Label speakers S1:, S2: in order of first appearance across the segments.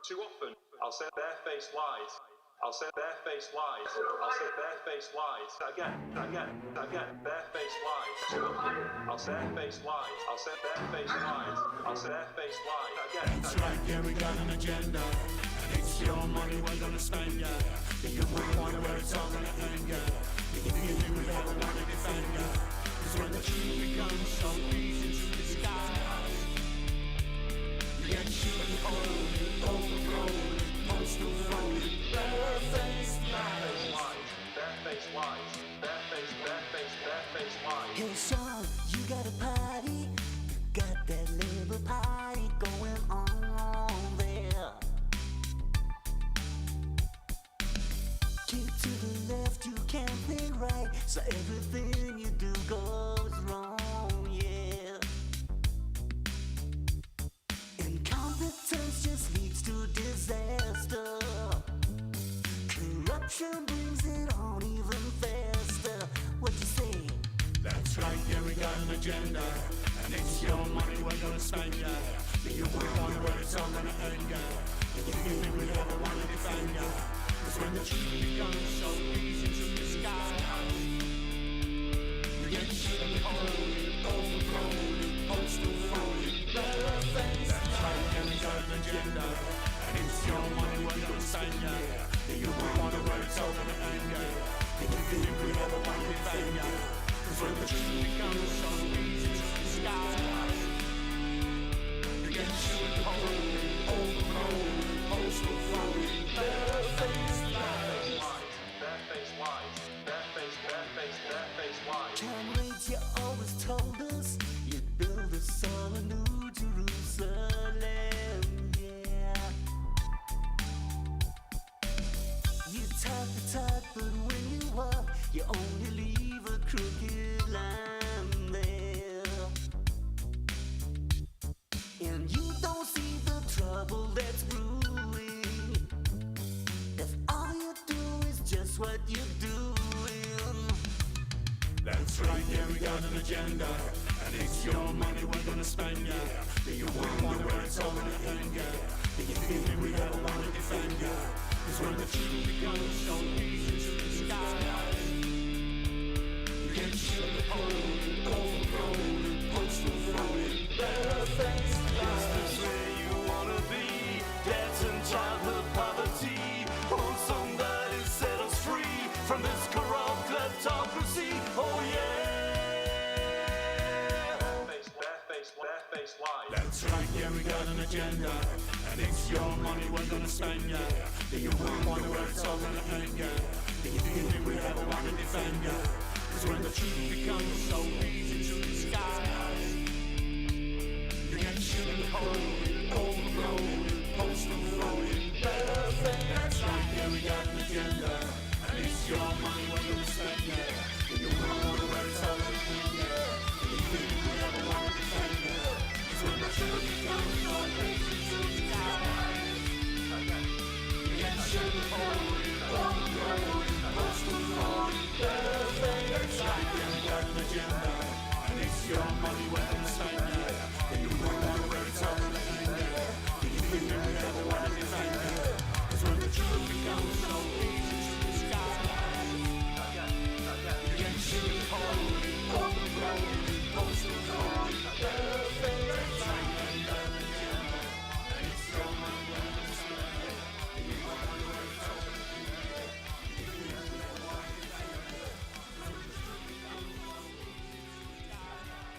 S1: Too often, I'll say barefaced lies. I'll say barefaced lies. I'll say barefaced lies. Again, barefaced lies. Too often, I'll say barefaced lies. I'll say barefaced lies. I'll say barefaced lies. Again.
S2: That's right, yeah, we got an agenda. And it's your money we're gonna spend, yeah. Do you wonder where it's all gonna end, yeah? Do you think we ever wanna defend, yeah? 'Cause when the truth becomes so easy to disguise, you get shooting cold, overgrown, postal road, barefaced lies.
S1: Barefaced lies. Barefaced lies.
S3: Hey son, you got a party, got that little party going on there. Keep to the left, you can't think right, so everything you do goes wrong, yeah. Incompetence just leads to disaster. Corruption brings it on even faster. What you say?
S2: That's right, yeah, we got an agenda. And it's your money we're gonna spend, yeah. Do you wonder where it's all gonna end, yeah? Do you think we ever wanna defend, yeah? 'Cause when the truth becomes so easy to disguise, you get shooting cold, overgrown, postal road, barefaced. That's right, yeah, we got an agenda. And it's your money we're gonna spend, yeah. Do you wonder where it's all gonna end, yeah? Do you think we ever wanna defend, yeah? 'Cause when the truth becomes so easy to disguise, you get shooting cold, overgrown, postal road, barefaced lies.
S1: Barefaced lies. Barefaced lies.
S3: Comrades, you always told us you'd build us all a new Jerusalem, yeah. You talk the talk, but when you walk, you only leave a crooked line there. And you don't see the trouble that's brewing if all you do is just what you're doing.
S2: That's right, yeah, we got an agenda. And it's your money we're gonna spend, yeah. Do you wonder where it's all gonna end, yeah? Do you think we ever wanna defend, yeah? 'Cause when the truth becomes so easy to disguise, you get shooting cold, overgrown, postal road, barefaced lies.
S4: Is this where you wanna be? Debt and childhood poverty. Won't somebody set us free from this corrupt kleptocracy? Oh yeah.
S1: Barefaced lies.
S2: That's right, yeah, we got an agenda. And it's your money we're gonna spend, yeah. Do you wonder where it's all gonna end, yeah? Do you think we ever wanna defend, yeah? 'Cause when the truth becomes so easy to disguise, you get shooting cold, overgrown, postal road, barefaced. That's right, yeah, we got an agenda. And it's your money we're gonna spend, yeah. Do you wonder where it's all gonna end, yeah? Do you think we ever wanna defend, yeah? 'Cause when the truth becomes so easy to disguise, you get shooting cold, overgrown, postal road, barefaced. That's right, yeah, we got an agenda. And it's your money we're gonna spend, yeah. Do you wonder where it's all gonna end, yeah? Do you think we ever wanna defend, yeah? 'Cause when the truth becomes so easy to disguise, you get shooting cold, overgrown, postal road, barefaced. That's right, yeah, we got an agenda. And it's your money we're gonna spend, yeah. Do you wonder where it's all gonna end, yeah? Do you think we ever wanna defend, yeah? 'Cause when the truth becomes so easy to disguise.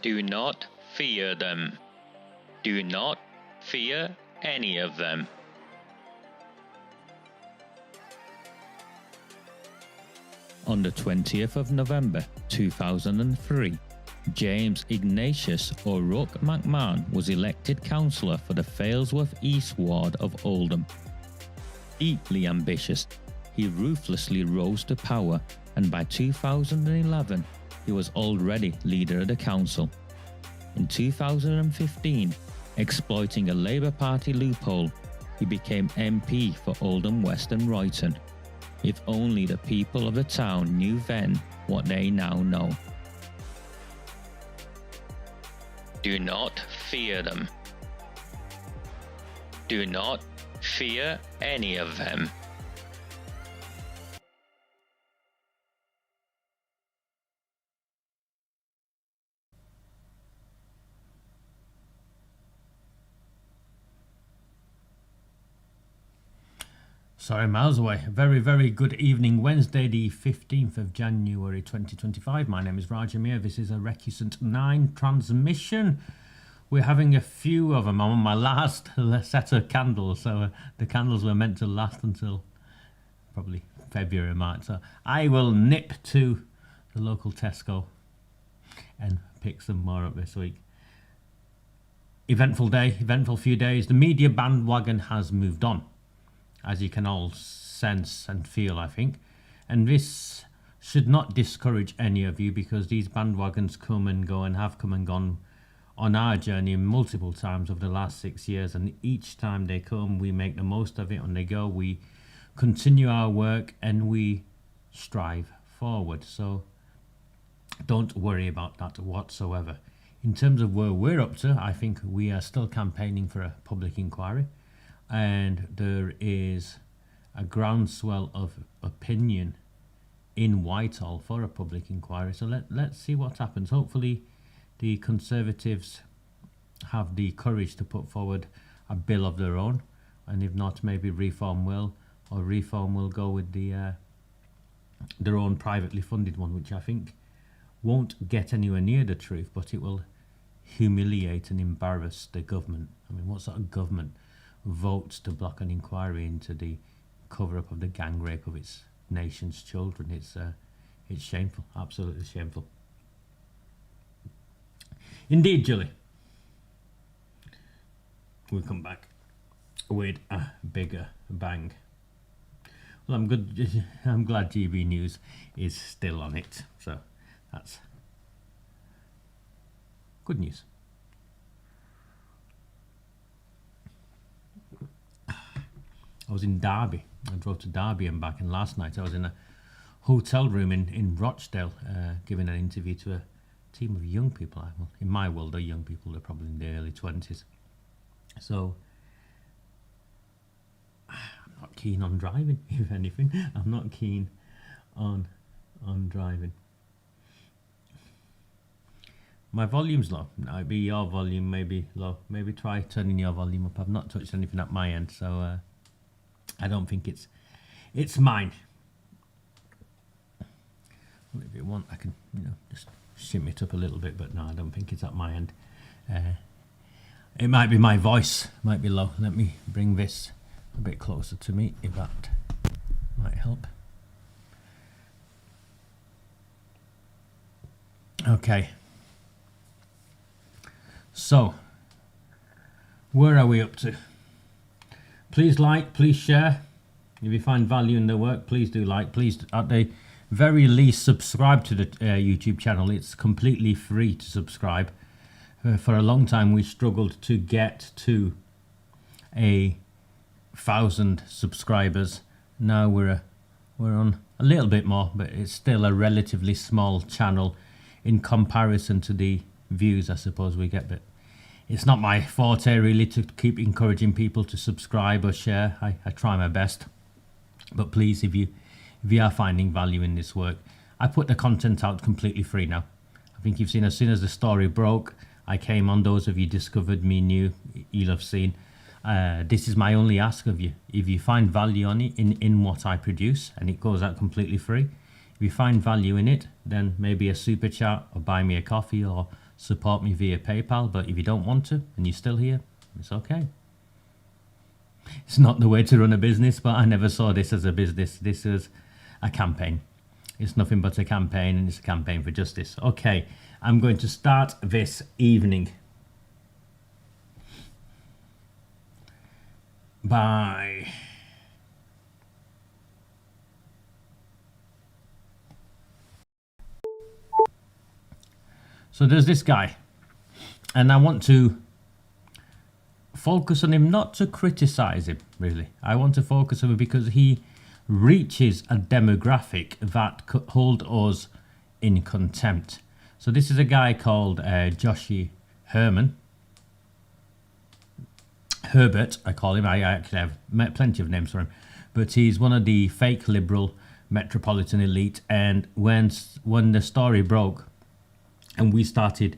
S5: Do not fear them. Do not fear any of them. On the 20th of November 2003, James Ignatius O'Rourke McMahon was elected councillor for the Failsworth East Ward of Oldham. Deeply ambitious, he ruthlessly rose to power, and by 2011, he was already leader of the council. In 2015, exploiting a Labour Party loophole, he became MP for Oldham West and Royton. If only the people of the town knew then what they now know. Do not fear them. Do not fear any of them.
S6: Sorry, miles away. Very, very good evening. Wednesday, the 15th of January 2025. My name is Raja MIAH. This is a Recusant 9 transmission. We're having a few of them. I'm on my last set of candles, so the candles were meant to last until probably February, March. So I will nip to the local Tesco and pick some more up this week. Eventful day, eventful few days. The media bandwagon has moved on, as you can all sense and feel, I think. And this should not discourage any of you, because these bandwagons come and go and have come and gone on our journey multiple times over the last 6 years. And each time they come, we make the most of it. When they go, we continue our work and we strive forward. So don't worry about that whatsoever. In terms of where we're up to, I think we are still campaigning for a public inquiry. And there is a groundswell of opinion in Whitehall for a public inquiry. So let's see what happens. Hopefully the Conservatives have the courage to put forward a bill of their own. And if not, maybe Reform will. Or Reform will go with their own privately funded one, which I think won't get anywhere near the truth, but it will humiliate and embarrass the government. I mean, what sort of government votes to block an inquiry into the cover-up of the gang rape of its nation's children? It's shameful, absolutely shameful. Indeed, Julie. We'll come back with a bigger bang. Well, I'm good. I'm glad GB News is still on it, so that's good news. I was in Derby. I drove to Derby and back, and last night I was in a hotel room in Rochdale giving an interview to a team of young people. Well, in my world, they're young people. They're probably in their early 20s. So I'm not keen on driving, if anything. I'm not keen on driving. My volume's low. Maybe your volume may be low. Maybe try turning your volume up. I've not touched anything at my end, so I don't think it's mine. Well, if you want, I can, just shim it up a little bit, but no, I don't think it's at my end. It might be my voice, might be low. Let me bring this a bit closer to me, if that might help. Okay. So, where are we up to? Please like, please share. If you find value in the work, please do like. Please, at the very least, subscribe to the YouTube channel. It's completely free to subscribe. For a long time, we struggled to get to 1,000 subscribers. Now we're on a little bit more, but it's still a relatively small channel in comparison to the views, I suppose, we get. But it's not my forte really to keep encouraging people to subscribe or share. I try my best, but please, if you are finding value in this work, I put the content out completely free now. I think you've seen, as soon as the story broke, I came on. Those of you discovered me new, you'll have seen. This is my only ask of you. If you find value on it, in what I produce, and it goes out completely free, if you find value in it, then maybe a super chat or buy me a coffee or support me via PayPal, but if you don't want to and you're still here, it's okay. It's not the way to run a business, but I never saw this as a business. This is a campaign. It's nothing but a campaign, and it's a campaign for justice. Okay, I'm going to start this evening by so there's this guy, and I want to focus on him, not to criticize him really. I want to focus on him because he reaches a demographic that could hold us in contempt. So this is a guy called Joshi Herman. Herbert, I call him. I actually have plenty of names for him. But he's one of the fake liberal metropolitan elite. And when the story broke and we started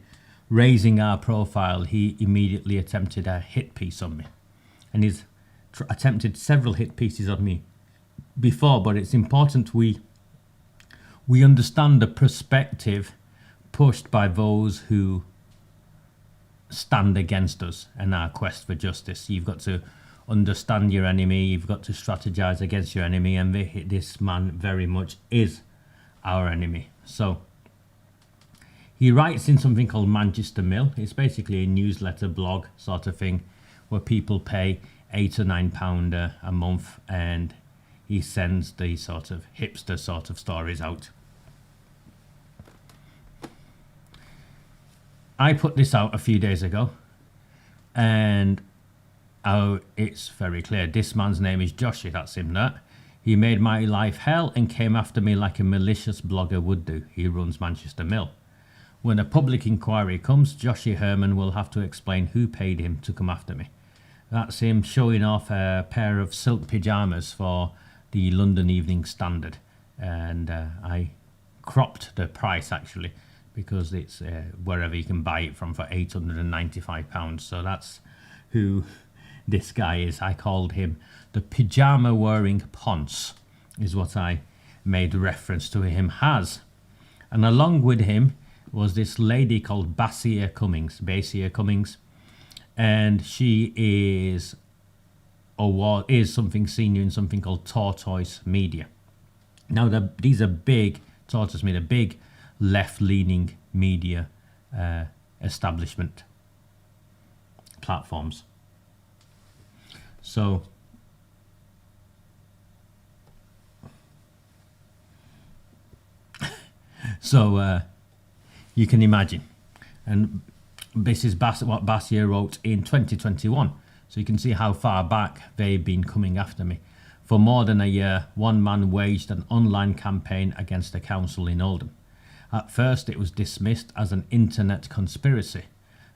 S6: raising our profile, he immediately attempted a hit piece on me. And he's attempted several hit pieces on me before, but it's important we understand the perspective pushed by those who stand against us in our quest for justice. You've got to understand your enemy, you've got to strategize against your enemy, and this man very much is our enemy. So he writes in something called Manchester Mill. It's basically a newsletter blog sort of thing where people pay £8 or £9 a month, and he sends these sort of hipster sort of stories out. I put this out a few days ago, and it's very clear. This man's name is Joshi, that's him there. He made my life hell and came after me like a malicious blogger would do. He runs Manchester Mill. When a public inquiry comes, Joshi Herman will have to explain who paid him to come after me. That's him showing off a pair of silk pyjamas for the London Evening Standard. And I cropped the price actually, because it's wherever you can buy it from for £895. So that's who this guy is. I called him the pyjama wearing Ponce, is what I made reference to him as. And along with him was this lady called Basia Cummings, and she is something senior in something called Tortoise Media. Now these are big, Tortoise Media, big left-leaning media establishment platforms. So you can imagine, and this is what Dossier wrote in 2021, so you can see how far back they've been coming after me. For more than a year, one man waged an online campaign against the council in Oldham. At first it was dismissed as an internet conspiracy.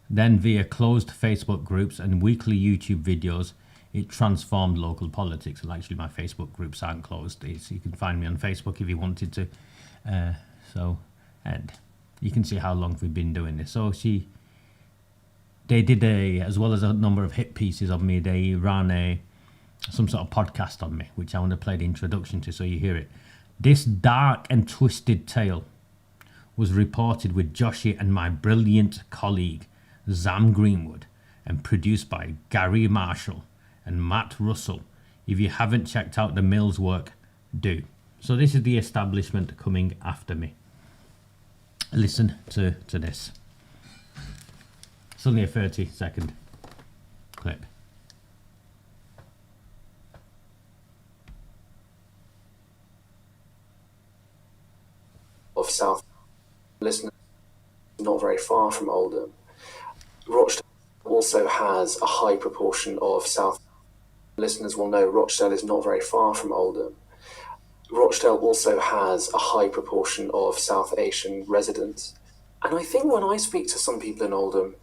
S6: Then via closed Facebook groups and weekly YouTube videos, it transformed local politics. Well, actually my Facebook groups aren't closed. You can find me on Facebook if you wanted to. And you can see how long we've been doing this. So they did as well as a number of hit pieces of me, they ran some sort of podcast on me, which I want to play the introduction to so you hear it. This dark and twisted tale was reported with Joshi and my brilliant colleague Zam Greenwood, and produced by Gary Marshall and Matt Russell. If you haven't checked out the Mill's work, do. So this is the establishment coming after me. Listen to this. It's only a 30-second clip.
S7: Of South listeners, not very far from Oldham. Rochdale also has a high proportion of South listeners will know Rochdale is not very far from Oldham. Rochdale also has a high proportion of South Asian residents. And I think when I speak to some people in Oldham,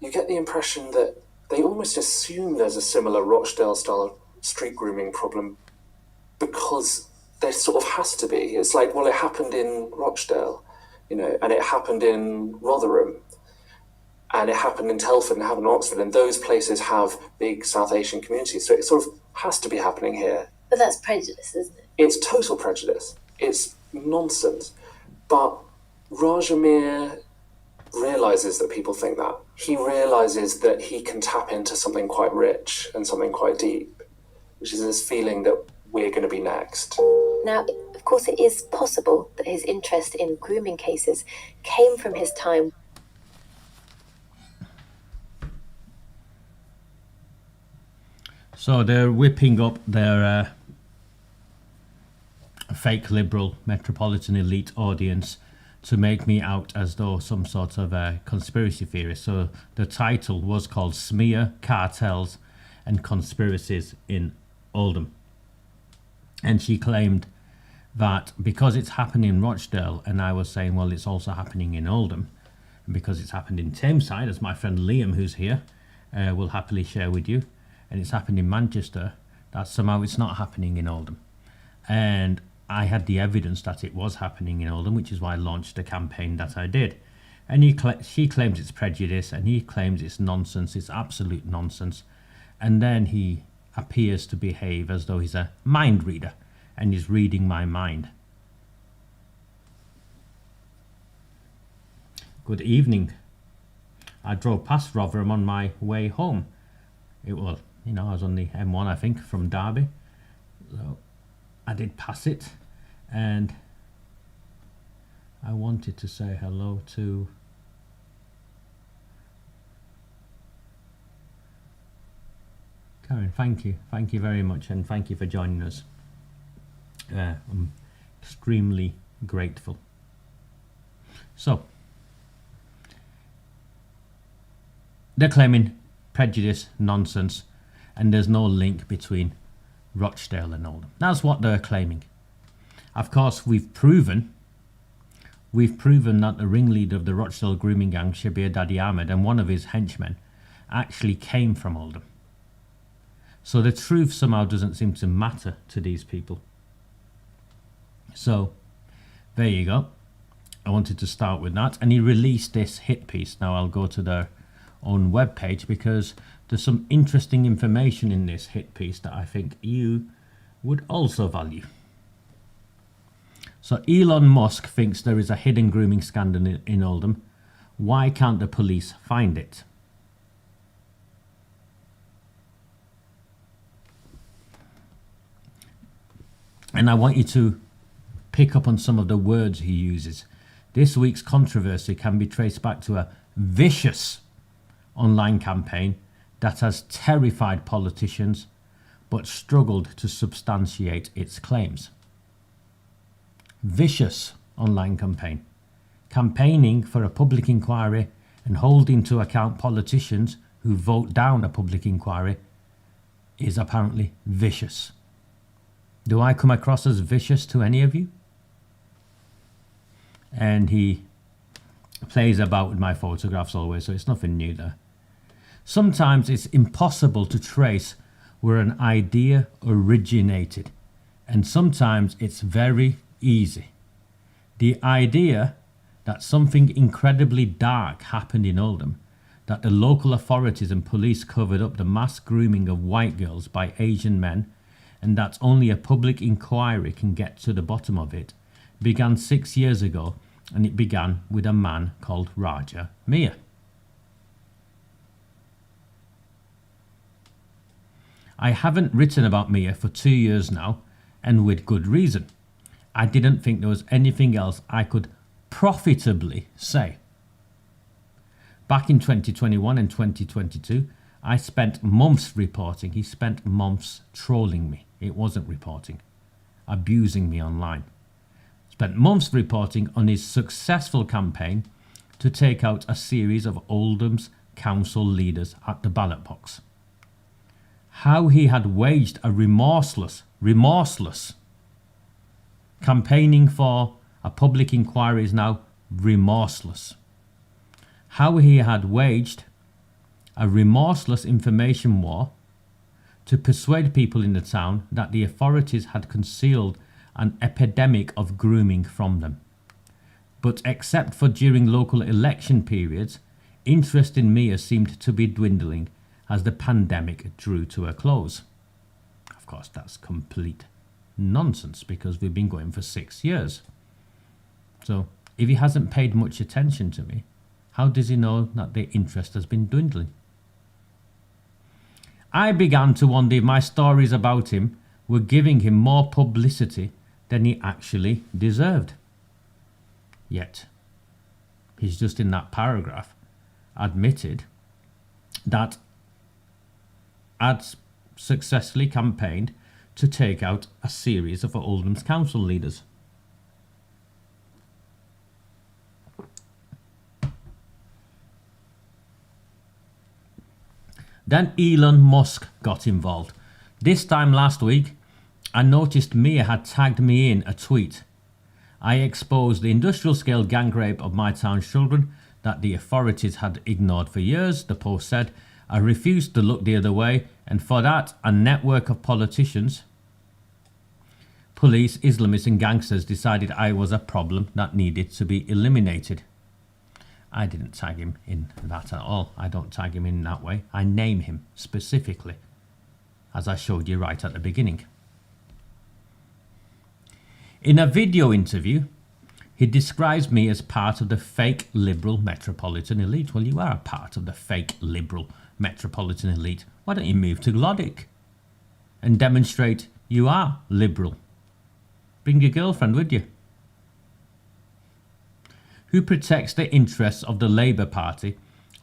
S7: you get the impression that they almost assume there's a similar Rochdale-style street grooming problem because there sort of has to be. It's like, well, it happened in Rochdale, and it happened in Rotherham, and it happened in Telford, and it happened in Oxford, and those places have big South Asian communities, so it sort of has to be happening here.
S8: But that's prejudice, isn't it?
S7: It's total prejudice. It's nonsense. But Raja MIAH realizes that people think that. He realizes that he can tap into something quite rich and something quite deep, which is this feeling that we're going to be next.
S8: Now, of course, it is possible that his interest in grooming cases came from his time.
S6: So they're whipping up their fake liberal metropolitan elite audience to make me out as though some sort of a conspiracy theorist. So the title was called Smear, Cartels and Conspiracies in Oldham. And she claimed that because it's happened in Rochdale, and I was saying, well, it's also happening in Oldham, and because it's happened in Tameside, as my friend Liam, who's here, will happily share with you, and it's happened in Manchester, that somehow it's not happening in Oldham. And I had the evidence that it was happening in Oldham, which is why I launched the campaign that I did. And she claims it's prejudice, and he claims it's nonsense, it's absolute nonsense. And then he appears to behave as though he's a mind reader, and he's reading my mind. Good evening. I drove past Rotherham on my way home. I was on the M1, I think, from Derby. So I did pass it, and I wanted to say hello to Karen. Thank you very much, and thank you for joining us. I'm extremely grateful. So they're claiming prejudice, nonsense, and there's no link between Rochdale and Oldham. That's what they're claiming. Of course, we've proven that the ringleader of the Rochdale grooming gang, Shabir Daddy Ahmed, and one of his henchmen actually came from Oldham. So the truth somehow doesn't seem to matter to these people. So there you go. I wanted to start with that. And he released this hit piece. Now I'll go to their own webpage because there's some interesting information in this hit piece that I think you would also value. So Elon Musk thinks there is a hidden grooming scandal in Oldham. Why can't the police find it? And I want you to pick up on some of the words he uses. This week's controversy can be traced back to a vicious online campaign that has terrified politicians but struggled to substantiate its claims. Vicious online campaign. Campaigning for a public inquiry and holding to account politicians who vote down a public inquiry is apparently vicious. Do I come across as vicious to any of you? And he plays about with my photographs always, so it's nothing new there. Sometimes it's impossible to trace where an idea originated, and sometimes it's very easy. The idea that something incredibly dark happened in Oldham, that the local authorities and police covered up the mass grooming of white girls by Asian men, and that only a public inquiry can get to the bottom of it, began 6 years ago, and it began with a man called Raja MIAH. I haven't written about MIAH for 2 years now, and with good reason. I didn't think there was anything else I could profitably say. Back in 2021 and 2022, I spent months reporting. He spent months trolling me. It wasn't reporting. Abusing me online. Spent months reporting on his successful campaign to take out a series of Oldham's council leaders at the ballot box. How he had waged a remorseless campaigning for a public inquiry is now remorseless. How he had waged a remorseless information war to persuade people in the town that the authorities had concealed an epidemic of grooming from them. But except for during local election periods, interest in MIAH seemed to be dwindling as the pandemic drew to a close. Of course, that's complete nonsense because we've been going for 6 years. So if he hasn't paid much attention to me, How does he know that their interest has been dwindling? I began to wonder if my stories about him were giving him more publicity than he actually deserved. Yet, he's just in that paragraph admitted that I'd successfully campaigned to take out a series of Oldham's council leaders. Then Elon Musk got involved. This time last week, I noticed Mia had tagged me in a tweet. I exposed the industrial scale gang rape of my town's children that the authorities had ignored for years, the post said. I refused to look the other way, and for that, a network of politicians, police, Islamists and gangsters decided I was a problem that needed to be eliminated. I didn't tag him in that at all. I don't tag him in that way. I name him specifically, as I showed you right at the beginning. In a video interview, he describes me as part of the fake liberal metropolitan elite. Well, you are a part of the fake liberal metropolitan elite. Why don't you move to Glodick and demonstrate you are liberal? Bring your girlfriend with you. Who protects the interests of the Labour Party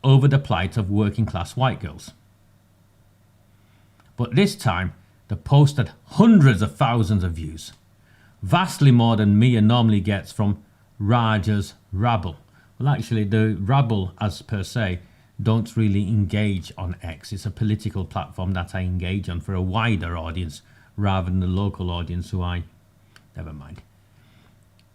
S6: over the plight of working class white girls. But this time, the post had hundreds of thousands of views, vastly more than Mia normally gets from Raja's rabble. Well, actually, the rabble, as per se, don't really engage on X. It's a political platform that I engage on for a wider audience rather than the local audience who never mind,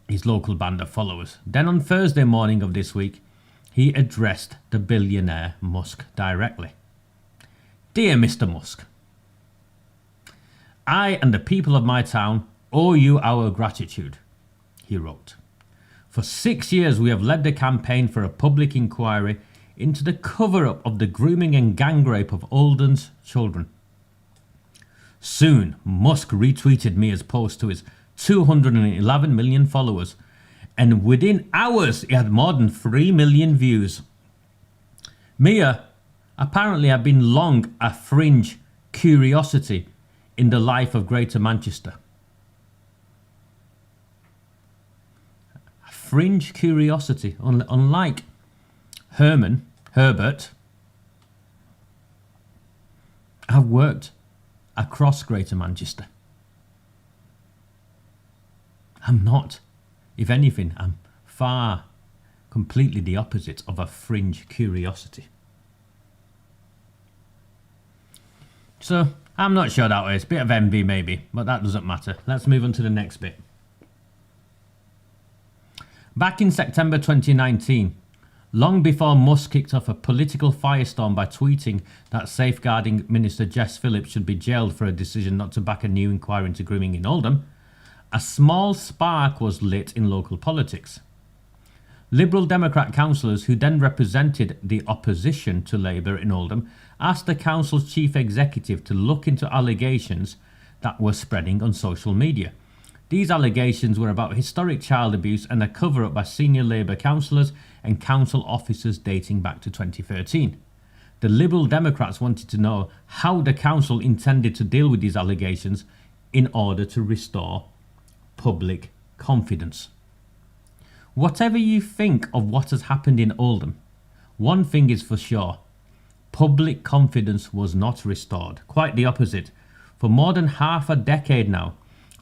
S6: his local band of followers. Then on Thursday morning of this week, he addressed the billionaire Musk directly. Dear Mr. Musk, I and the people of my town owe you our gratitude, he wrote. For 6 years we have led the campaign for a public inquiry into the cover-up of the grooming and gang rape of Oldham's children. Soon, Musk retweeted Mia's post to his 211 million followers, and within hours he had more than 3 million views. Mia apparently had been long a fringe curiosity in the life of Greater Manchester. A fringe curiosity, unlike Herbert, have worked across Greater Manchester. I'm not. If anything, I'm far, completely the opposite of a fringe curiosity. So, I'm not sure that way. It's a bit of envy maybe, but that doesn't matter. Let's move on to the next bit. Back in September 2019, long before Musk kicked off a political firestorm by tweeting that safeguarding Minister Jess Phillips should be jailed for a decision not to back a new inquiry into grooming in Oldham, a small spark was lit in local politics. Liberal Democrat councillors who then represented the opposition to Labour in Oldham asked the council's chief executive to look into allegations that were spreading on social media. These allegations were about historic child abuse and a cover-up by senior Labour councillors and council officers dating back to 2013. The Liberal Democrats wanted to know how the council intended to deal with these allegations in order to restore public confidence. Whatever you think of what has happened in Oldham, one thing is for sure: public confidence was not restored. Quite the opposite. For more than half a decade now,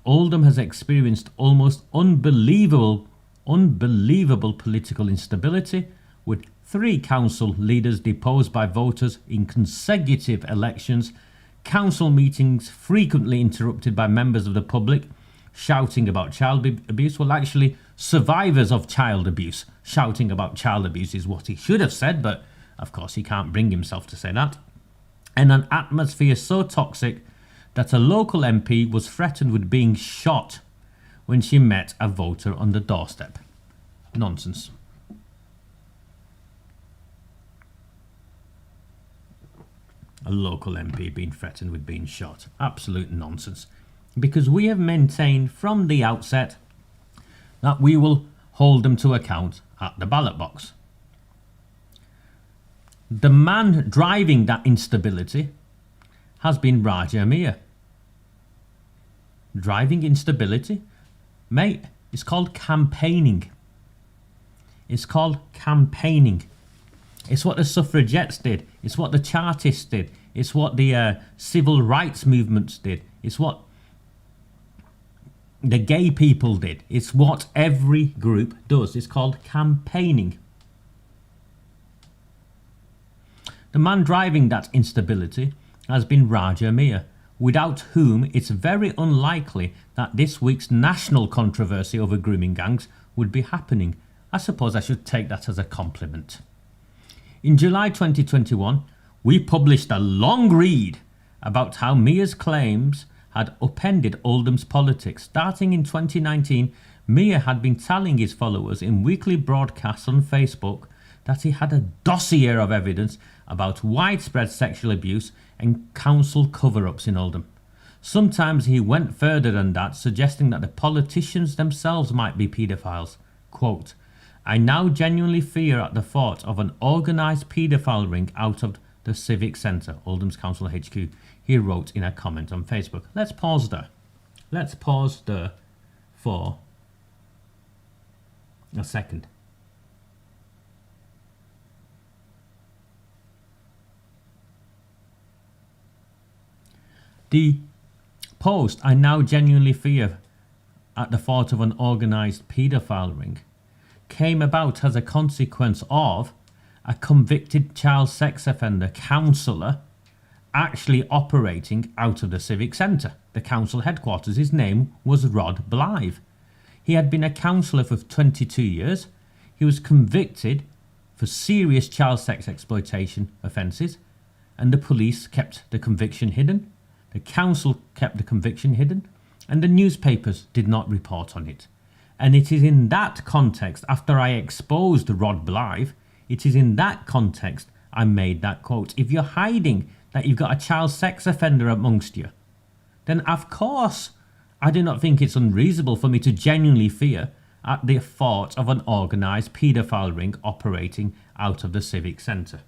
S6: Oldham has experienced almost unbelievable political instability, with 3 council leaders deposed by voters in consecutive elections, council meetings frequently interrupted by members of the public shouting about child abuse. Well, actually, survivors of child abuse shouting about child abuse is what he should have said, but of course he can't bring himself to say that. And an atmosphere so toxic that a local MP was threatened with being shot when she met a voter on the doorstep. Nonsense. A local MP being threatened with being shot. Absolute nonsense. Because we have maintained from the outset that we will hold them to account at the ballot box. The man driving that instability has been Raja MIAH. Driving instability, mate, it's called campaigning. It's called campaigning. It's what the suffragettes did. It's what the Chartists did. It's what the civil rights movements did. It's what the gay people did. It's what every group does. It's called campaigning. The man driving that instability has been Raja MIAH, without whom it's very unlikely that this week's national controversy over grooming gangs would be happening. I suppose I should take that as a compliment. In July 2021, we published a long read about how MIAH's claims had upended Oldham's politics. Starting in 2019, MIAH had been telling his followers in weekly broadcasts on Facebook that he had a dossier of evidence about widespread sexual abuse and council cover-ups in Oldham. Sometimes he went further than that, suggesting that the politicians themselves might be paedophiles. Quote, "I now genuinely fear at the thought of an organised paedophile ring out of the Civic Centre, Oldham's Council HQ," he wrote in a comment on Facebook. Let's pause there. Let's pause there for a second. The post, "I now genuinely fear at the thought of an organised paedophile ring," came about as a consequence of a convicted child sex offender counsellor actually operating out of the Civic Centre, the council headquarters. His name was Rod Blythe. He had been a counsellor for 22 years. He was convicted for serious child sex exploitation offences, and the police kept the conviction hidden. The council kept the conviction hidden, and the newspapers did not report on it. And it is in that context, after I exposed Rod Blythe, it is in that context I made that quote. If you're hiding that you've got a child sex offender amongst you, then of course I do not think it's unreasonable for me to genuinely fear at the thought of an organised paedophile ring operating out of the Civic Centre.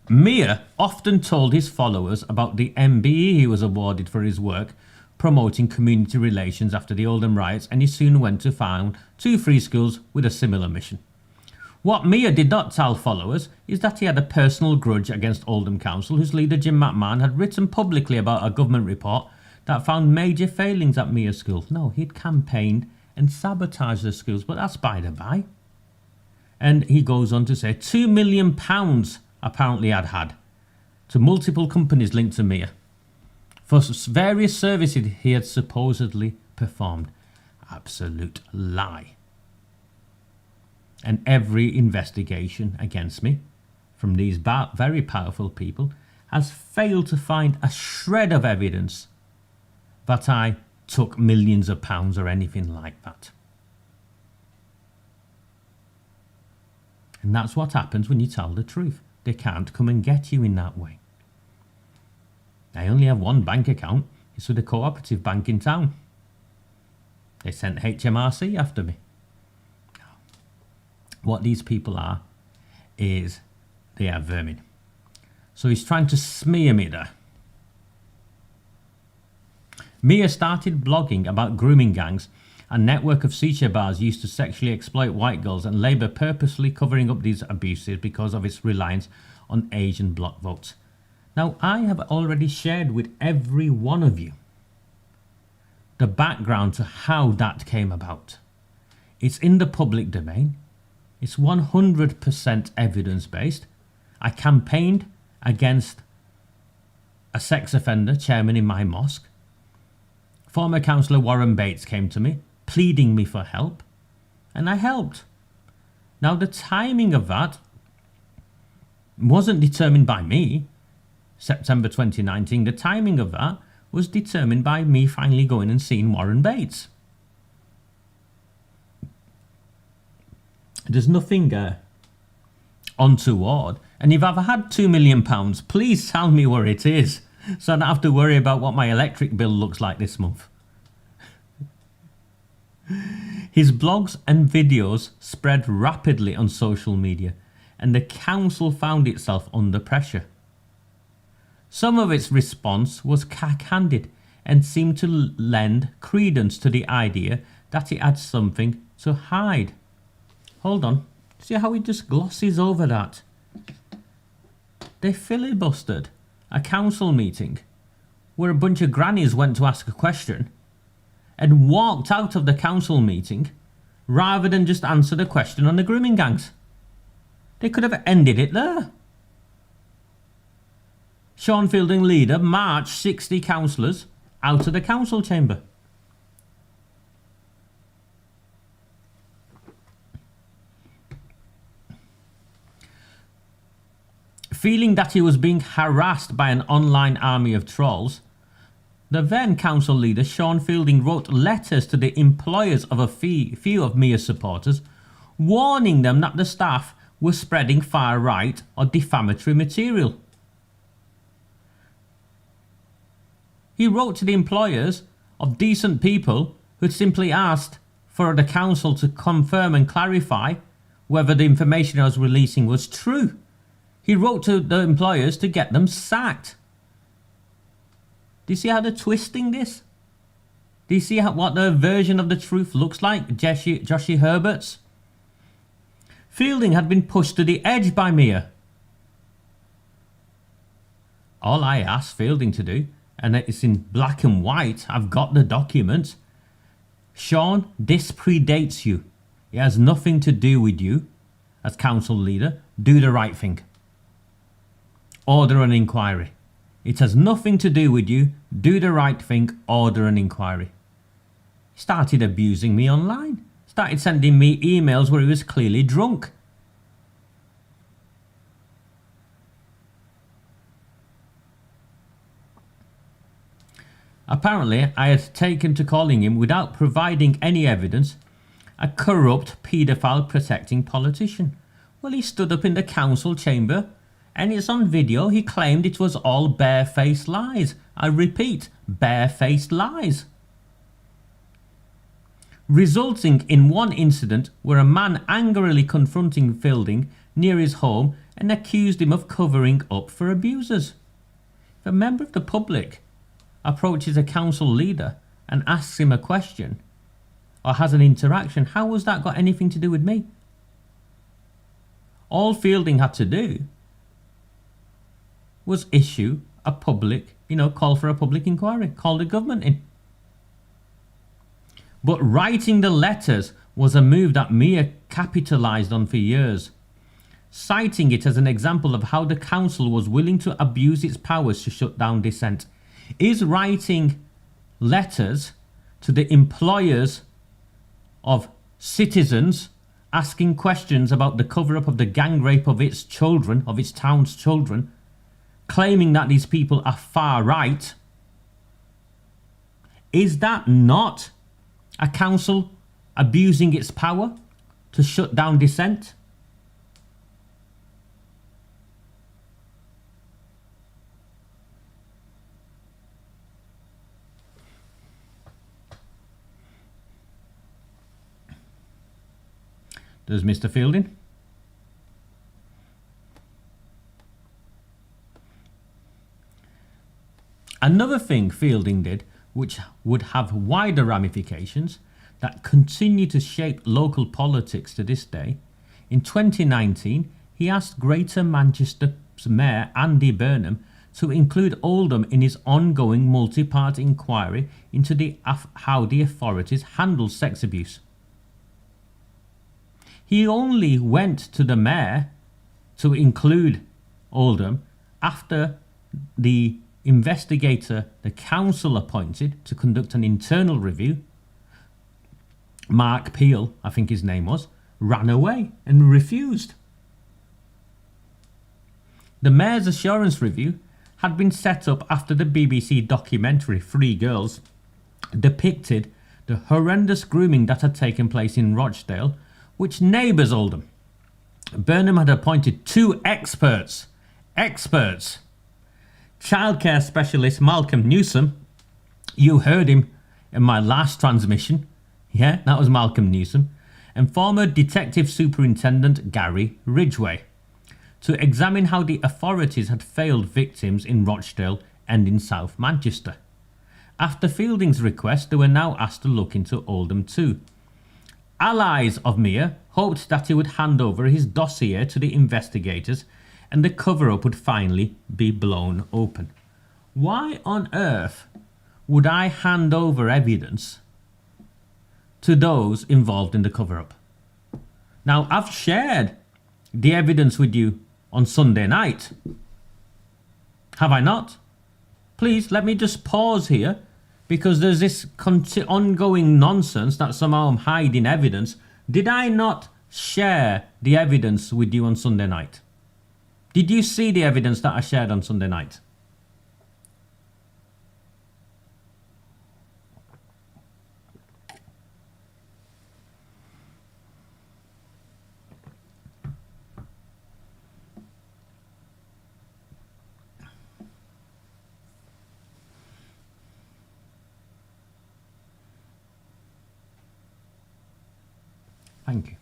S6: MIAH often told his followers about the MBE he was awarded for his work promoting community relations after the Oldham riots, and he soon went to found 2 free schools with a similar mission. What MIAH did not tell followers is that he had a personal grudge against Oldham Council, whose leader Jim McMahon had written publicly about a government report that found major failings at MIAH schools. No, he'd campaigned and sabotaged the schools, but that's by the by. And he goes on to say £2 million apparently had to multiple companies linked to MIAH for various services he had supposedly performed. Absolute lie. And every investigation against me from these very powerful people has failed to find a shred of evidence that I took millions of pounds or anything like that. And that's what happens when you tell the truth. They can't come and get you in that way. I only have one bank account. It's with a cooperative bank in town. They sent HMRC after me. What these people are is they are vermin. So he's trying to smear me there. MIAH started blogging about grooming gangs, a network of shisha bars used to sexually exploit white girls, and Labour purposely covering up these abuses because of its reliance on Asian bloc votes. Now, I have already shared with every one of you the background to how that came about. It's in the public domain. It's 100% evidence-based. I campaigned against a sex offender chairman in my mosque. Former councillor Warren Bates came to me, pleading me for help, and I helped. Now, the timing of that wasn't determined by me. September 2019, the timing of that was determined by me finally going and seeing Warren Bates. There's nothing untoward. And if I've had £2 million, please tell me where it is, so I don't have to worry about what my electric bill looks like this month. His blogs and videos spread rapidly on social media, and the council found itself under pressure. Some of its response was cack-handed and seemed to lend credence to the idea that it had something to hide. Hold on, see how he just glosses over that? They filibustered a council meeting where a bunch of grannies went to ask a question and walked out of the council meeting rather than just answer the question on the grooming gangs. They could have ended it there. Sean Fielding leader marched 60 councillors out of the council chamber. Feeling that he was being harassed by an online army of trolls, the then council leader Sean Fielding wrote letters to the employers of a few of MIAH supporters, warning them that the staff were spreading far-right or defamatory material. He wrote to the employers of decent people who had simply asked for the council to confirm and clarify whether the information I was releasing was true. He wrote to the employers to get them sacked. Do you see how they're twisting this? Do you see what the version of the truth looks like? Joshy Herbert's? Fielding had been pushed to the edge by MIAH. All I asked Fielding to do, and it's in black and white, I've got the document. Sean, this predates you. It has nothing to do with you as council leader. Do the right thing. Order an inquiry. It has nothing to do with you. Do the right thing. Order an inquiry. He started abusing me online. Started sending me emails where he was clearly drunk. Apparently, I had taken to calling him, without providing any evidence, a corrupt paedophile protecting politician. Well, he stood up in the council chamber, and it's on video. He claimed it was all barefaced lies. I repeat, barefaced lies. Resulting in one incident where a man angrily confronting Fielding near his home and accused him of covering up for abusers. If a member of the public approaches a council leader and asks him a question or has an interaction, how has that got anything to do with me? All Fielding had to do was issue a public, call for a public inquiry, call the government in. But writing the letters was a move that MIAH capitalised on for years, citing it as an example of how the council was willing to abuse its powers to shut down dissent. Is writing letters to the employers of citizens asking questions about the cover-up of the gang rape of its children, of its town's children, claiming that these people are far right, is that not a council abusing its power to shut down dissent? Does Mr. Fielding? Another thing Fielding did, which would have wider ramifications that continue to shape local politics to this day, in 2019 he asked Greater Manchester's Mayor Andy Burnham to include Oldham in his ongoing multi-part inquiry into how the authorities handle sex abuse. He only went to the mayor to include Oldham after the investigator the council appointed to conduct an internal review, Mark Peel, I think his name was, ran away and refused. The mayor's assurance review had been set up after the BBC documentary Three Girls depicted the horrendous grooming that had taken place in Rochdale, which neighbours Oldham. Burnham had appointed two experts. Childcare specialist Malcolm Newsom, you heard him in my last transmission. Yeah, that was Malcolm Newsom. And former Detective Superintendent Gary Ridgway, to examine how the authorities had failed victims in Rochdale and in South Manchester. After Fielding's request, they were now asked to look into Oldham too. Allies of MIAH hoped that he would hand over his dossier to the investigators and the cover-up would finally be blown open. Why on earth would I hand over evidence to those involved in the cover-up? Now, I've shared the evidence with you on Sunday night. Have I not? Please, let me just pause here, because there's this ongoing nonsense that somehow I'm hiding evidence. Did I not share the evidence with you on Sunday night? Did you see the evidence that I shared on Sunday night? Thank you.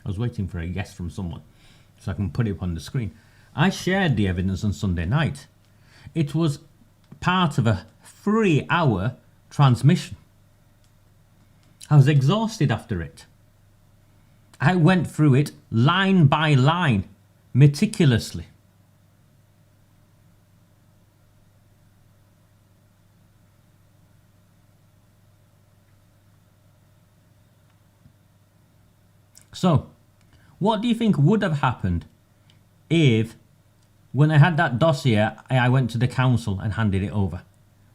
S6: I was waiting for a yes from someone so I can put it up on the screen. I shared the evidence on Sunday night. It was part of a 3-hour transmission. I was exhausted after it. I went through it line by line, meticulously. So, what do you think would have happened if, when I had that dossier, I went to the council and handed it over?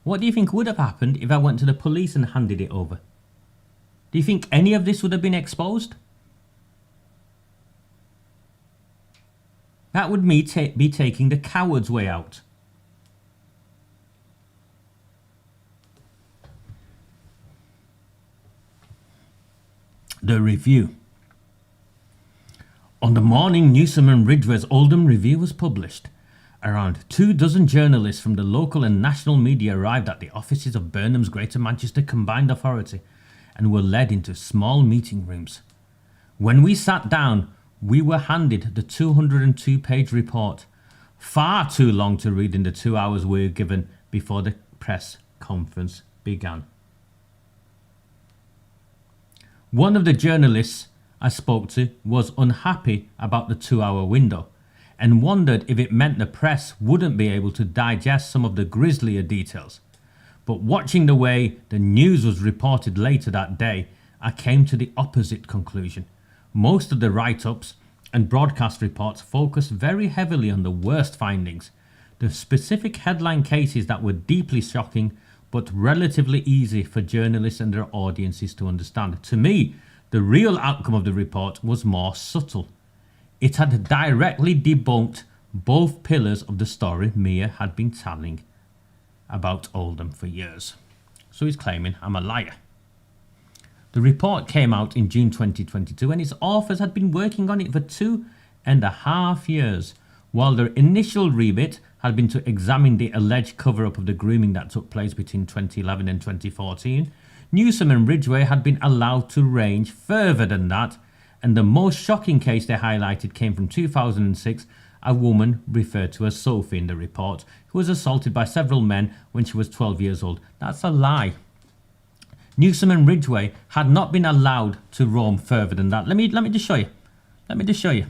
S6: What do you think would have happened if I went to the police and handed it over? Do you think any of this would have been exposed? That would be taking the coward's way out. The review. On the morning Newsom and Ridgway's Oldham review was published, around 24 journalists from the local and national media arrived at the offices of Burnham's Greater Manchester Combined Authority and were led into small meeting rooms. When we sat down, we were handed the 202-page report, far too long to read in the 2 hours we were given before the press conference began. One of the journalists I spoke to was unhappy about the 2-hour window and wondered if it meant the press wouldn't be able to digest some of the grislier details. But watching the way the news was reported later that day, I came to the opposite conclusion. Most of the write-ups and broadcast reports focused very heavily on the worst findings, the specific headline cases that were deeply shocking but relatively easy for journalists and their audiences to understand. To me, the real outcome of the report was more subtle. It had directly debunked both pillars of the story MIAH had been telling about Oldham for years. So he's claiming I'm a liar. The report came out in June 2022 and its authors had been working on it for 2.5 years, while their initial remit had been to examine the alleged cover-up of the grooming that took place between 2011 and 2014. Newsom and Ridgway had been allowed to range further than that, and the most shocking case they highlighted came from 2006, a woman referred to as Sophie in the report, who was assaulted by several men when she was 12 years old. That's a lie. Newsom and Ridgway had not been allowed to roam further than that. Let me just show you. Let me just show you.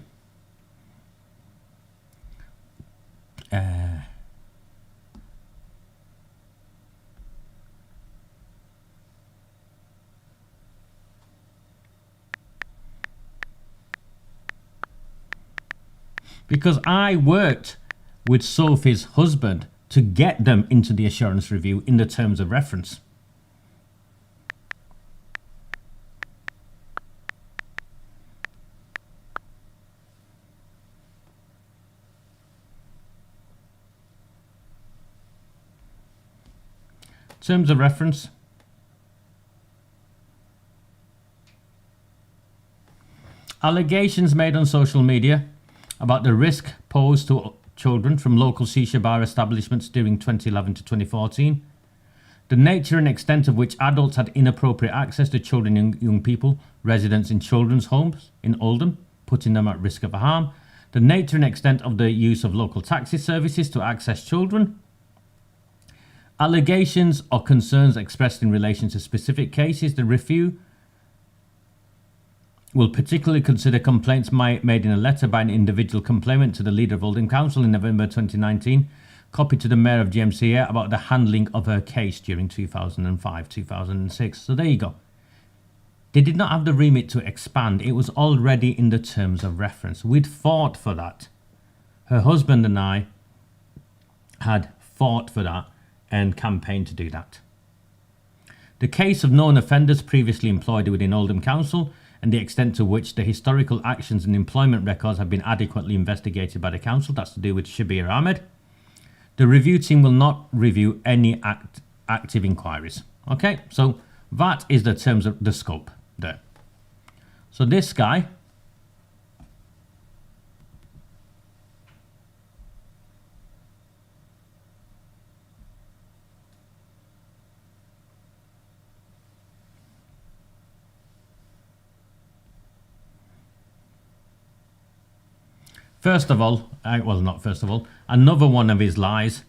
S6: Because I worked with Sophie's husband to get them into the assurance review in the terms of reference. Terms of reference. Allegations made on social media about the risk posed to children from local shisha bar establishments during 2011 to 2014. the nature and extent of which adults had inappropriate access to children and young people, residents in children's homes in Oldham, putting them at risk of harm, the nature and extent of the use of local taxi services to access children, allegations or concerns expressed in relation to specific cases. The review will particularly consider complaints made in a letter by an individual complainant to the leader of Oldham Council in November 2019, copied to the Mayor of GMCA about the handling of her case during 2005-2006. So there you go. They did not have the remit to expand. It was already in the terms of reference. We'd fought for that. Her husband and I had fought for that and campaigned to do that. The case of known offenders previously employed within Oldham Council and the extent to which the historical actions and employment records have been adequately investigated by the council. That's to do with Shabir Ahmed. The review team will not review any active inquiries. Okay, so that is the terms of the scope there. So this guy another one of his lies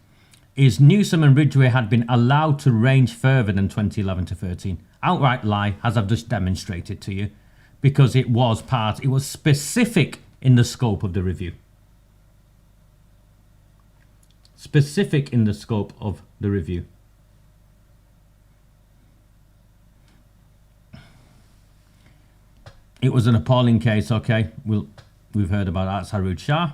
S6: is Newsom and Ridgway had been allowed to range further than 2011 to 13. Outright lie, as I've just demonstrated to you, because it was specific in the scope of the review. Specific in the scope of the review. It was an appalling case, okay? We've heard about that. Sarud Shah.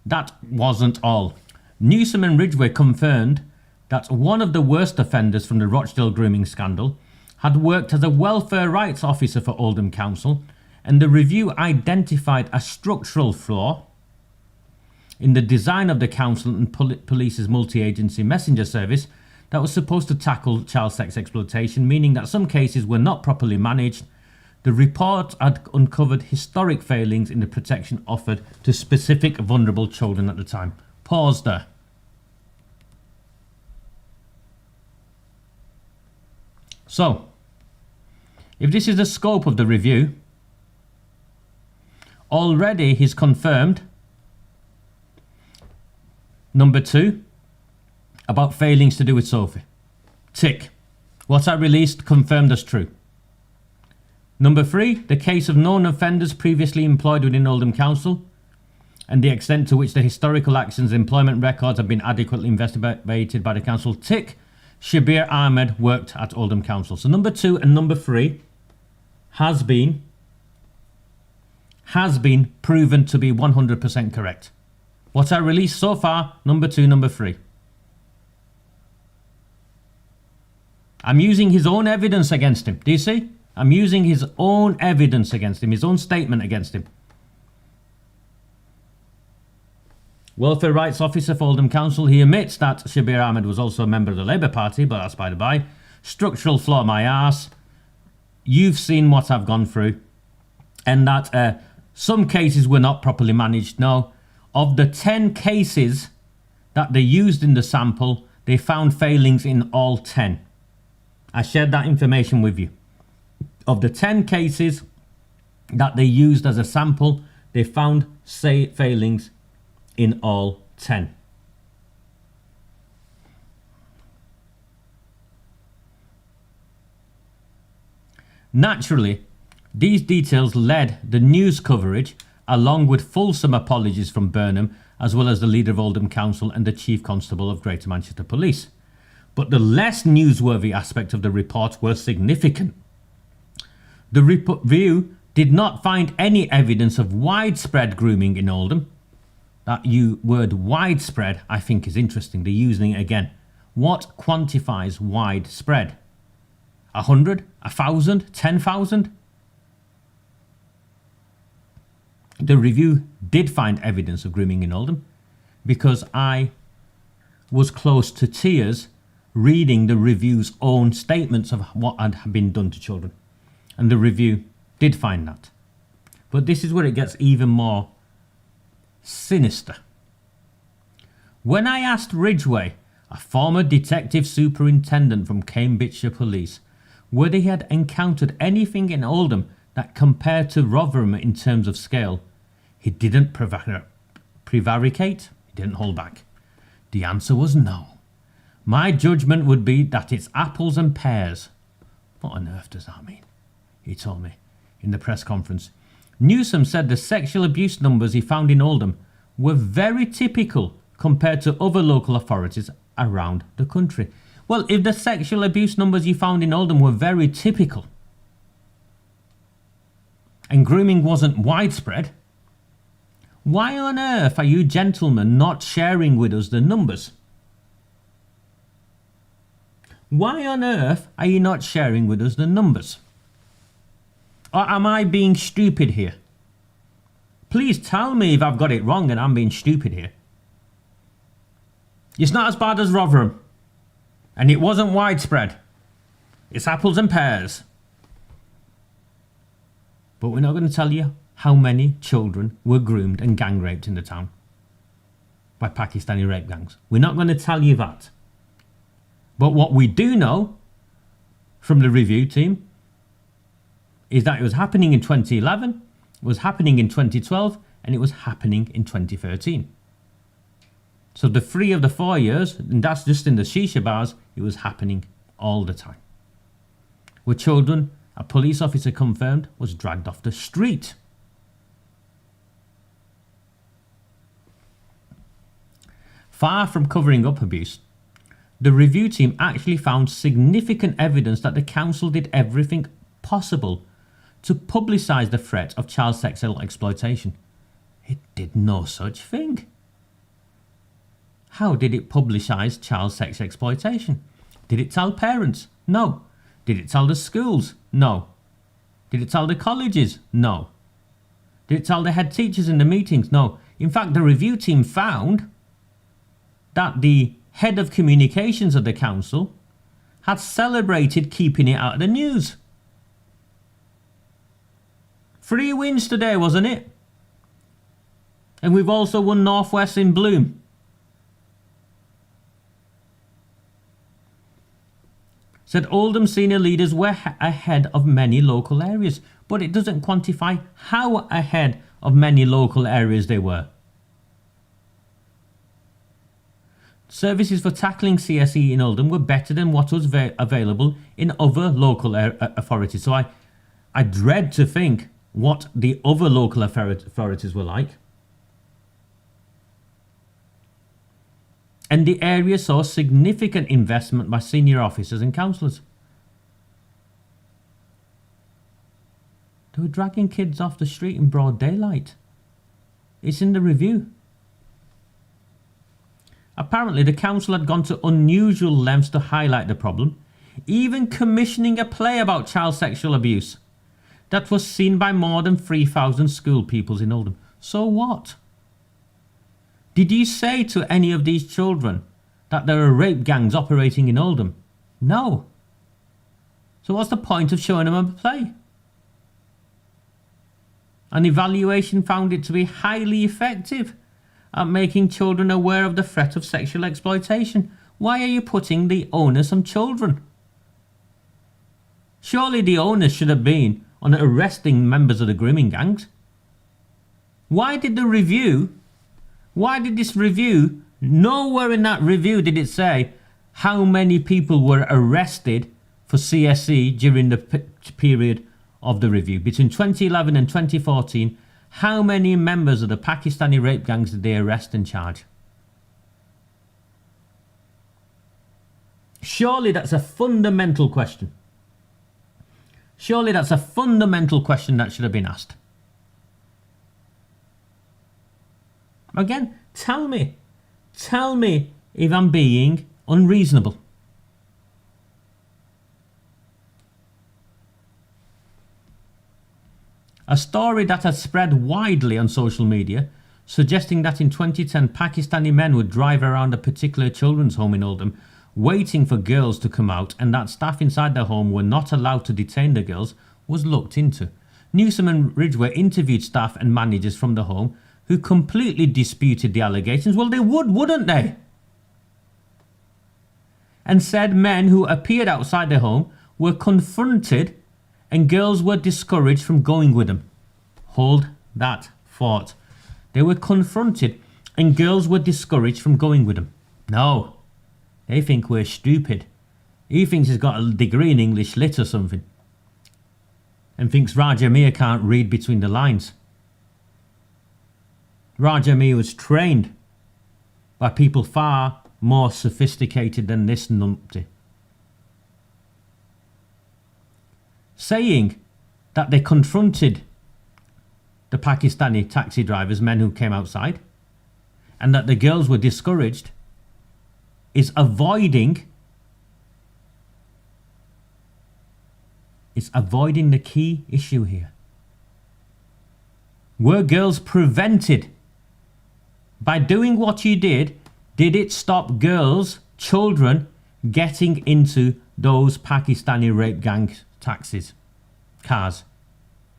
S6: That wasn't all. Newsom and Ridgway confirmed that one of the worst offenders from the Rochdale grooming scandal had worked as a welfare rights officer for Oldham Council, and the review identified a structural flaw in the design of the council and police's multi-agency messenger service that was supposed to tackle child sex exploitation, meaning that some cases were not properly managed. The report had uncovered historic failings in the protection offered to specific vulnerable children at the time. Pause there. So, if this is the scope of the review, already he's confirmed number 2 about failings to do with Sophie. Tick. What I released confirmed as true. Number 3, the case of known offenders previously employed within Oldham Council and the extent to which the historical actions and employment records have been adequately investigated by the council. Tick. Shabir Ahmed worked at Oldham Council. So number 2 and number 3 has been proven to be 100% correct. What I released so far, number 2, number 3. I'm using his own evidence against him. Do you see? I'm using his own evidence against him, his own statement against him. Welfare rights officer for Oldham Council. He admits that Shabir Ahmed was also a member of the Labour Party, but that's by the by. Structural flaw my arse. You've seen what I've gone through. And that some cases were not properly managed. No. Of the 10 cases that they used in the sample, they found failings in all 10. I shared that information with you. Of the 10 cases that they used as a sample, they found failings in all 10. Naturally, these details led the news coverage, along with fulsome apologies from Burnham, as well as the leader of Oldham Council and the Chief Constable of Greater Manchester Police. But the less newsworthy aspect of the report were significant. The review did not find any evidence of widespread grooming in Oldham. That word widespread, I think, is interesting. They're using it again. What quantifies widespread? 100? 1,000? 10,000? The review did find evidence of grooming in Oldham because I was close to tears reading the review's own statements of what had been done to children. And the review did find that. But this is where it gets even more sinister. When I asked Ridgway, a former detective superintendent from Cambridgeshire Police, whether he had encountered anything in Oldham that compared to Rotherham in terms of scale, he didn't prevaricate, he didn't hold back. The answer was no. My judgment would be that it's apples and pears. What on earth does that mean? He told me in the press conference. Newsom said the sexual abuse numbers he found in Oldham were very typical compared to other local authorities around the country. Well, if the sexual abuse numbers you found in Oldham were very typical and grooming wasn't widespread, why on earth are you gentlemen not sharing with us the numbers? Why on earth are you not sharing with us the numbers? Or am I being stupid here? Please tell me if I've got it wrong and I'm being stupid here. It's not as bad as Rotherham. And it wasn't widespread. It's apples and pears. But we're not going to tell you how many children were groomed and gang raped in the town by Pakistani rape gangs. We're not going to tell you that. But what we do know from the review team is that it was happening in 2011, it was happening in 2012, and it was happening in 2013. So the 3 of the 4 years, and that's just in the shisha bars, it was happening all the time. Where children, a police officer confirmed, was dragged off the street. Far from covering up abuse, the review team actually found significant evidence that the council did everything possible to publicise the threat of child sexual exploitation. It did no such thing. How did it publicise child sex exploitation? Did it tell parents? No. Did it tell the schools? No. Did it tell the colleges? No. Did it tell the head teachers in the meetings? No. In fact, the review team found that the head of communications of the council had celebrated keeping it out of the news. 3 wins today, wasn't it? And we've also won North West in Bloom. Said Oldham senior leaders were ahead of many local areas, but it doesn't quantify how ahead of many local areas they were. Services for tackling CSE in Oldham were better than what was available in other local authorities. So I dread to think what the other local authorities were like. And the area saw significant investment by senior officers and councillors. They were dragging kids off the street in broad daylight. It's in the review. Apparently, the council had gone to unusual lengths to highlight the problem, even commissioning a play about child sexual abuse that was seen by more than 3,000 school pupils in Oldham. So what? Did you say to any of these children that there are rape gangs operating in Oldham? No. So what's the point of showing them a play? An evaluation found it to be highly effective at making children aware of the threat of sexual exploitation. Why are you putting the onus on children? Surely the onus should have been on arresting members of the grooming gangs. Why did this review, nowhere in that review did it say how many people were arrested for CSE during the period of the review. Between 2011 and 2014, how many members of the Pakistani rape gangs did they arrest and charge? Surely that's a fundamental question. Surely that's a fundamental question that should have been asked. Again, tell me if I'm being unreasonable. A story that has spread widely on social media, suggesting that in 2010 Pakistani men would drive around a particular children's home in Oldham, waiting for girls to come out, and that staff inside their home were not allowed to detain the girls, was looked into. Newsom and Ridgway interviewed staff and managers from the home who completely disputed the allegations. Well, they would, wouldn't they? And said men who appeared outside their home were confronted and girls were discouraged from going with them. Hold that thought. They were confronted and girls were discouraged from going with them. No, they think we're stupid. He thinks he's got a degree in English Lit or something. And thinks Raja MIAH can't read between the lines. Raja MIAH was trained by people far more sophisticated than this numpty. Saying that they confronted the Pakistani taxi drivers, men who came outside, and that the girls were discouraged, is avoiding the key issue here. Were girls prevented by doing what you did? Did it stop girls, children, getting into those Pakistani rape gang taxis, cars?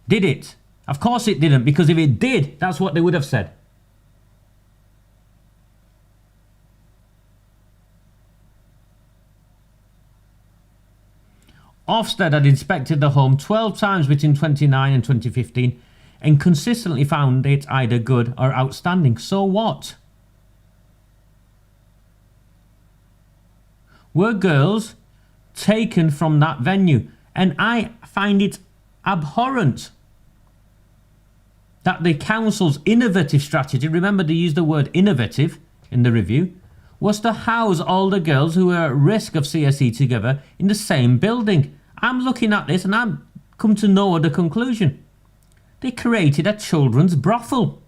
S6: Did it? Of course it didn't, because if it did, that's what they would have said. Ofsted had inspected the home 12 times between 2009 and 2015 and consistently found it either good or outstanding. So what? Were girls taken from that venue? And I find it abhorrent that the council's innovative strategy, remember they used the word innovative in the review, was to house all the girls who were at risk of CSE together in the same building. I'm looking at this and I'm come to no other conclusion. They created a children's brothel.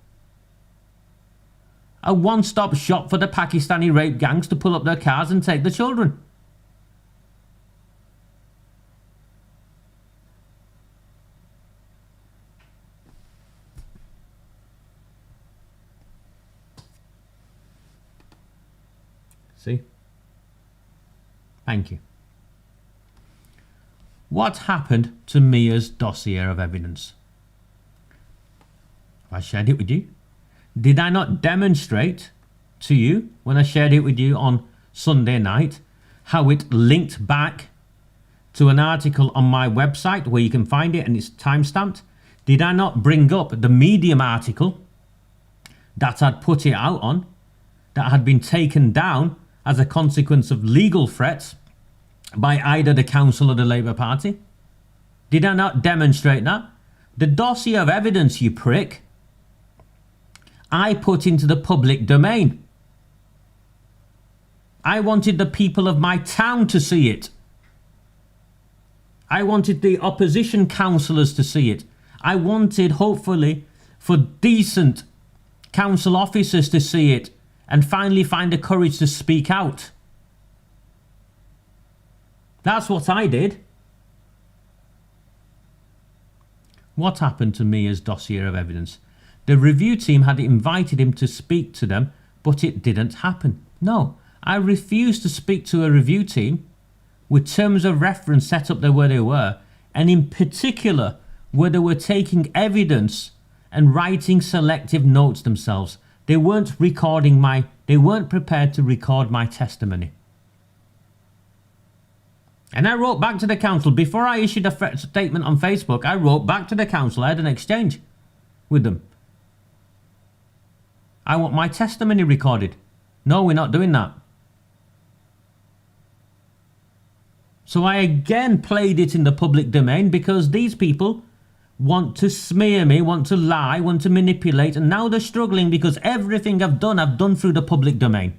S6: A one-stop shop for the Pakistani rape gangs to pull up their cars and take the children. See? Thank you. What happened to MIAH's dossier of evidence? I shared it with you. Did I not demonstrate to you when I shared it with you on Sunday night how it linked back to an article on my website where you can find it and it's timestamped? Did I not bring up the Medium article that I'd put it out on, that had been taken down as a consequence of legal threats by either the council or the Labour Party? Did I not demonstrate that? The dossier of evidence, you prick, I put into the public domain. I wanted the people of my town to see it. I wanted the opposition councillors to see it. I wanted, hopefully, for decent council officers to see it and finally find the courage to speak out. That's what I did. What happened to MIAH's dossier of evidence? The review team had invited him to speak to them, but it didn't happen. No, I refused to speak to a review team with terms of reference set up there where they were, and in particular where they were taking evidence and writing selective notes themselves. They weren't prepared to record my testimony. And I wrote back to the council before I issued a statement on Facebook. I wrote back to the council. I had an exchange with them. I want my testimony recorded. No, we're not doing that. So I again played it in the public domain because these people want to smear me, want to lie, want to manipulate, and now they're struggling because everything I've done through the public domain.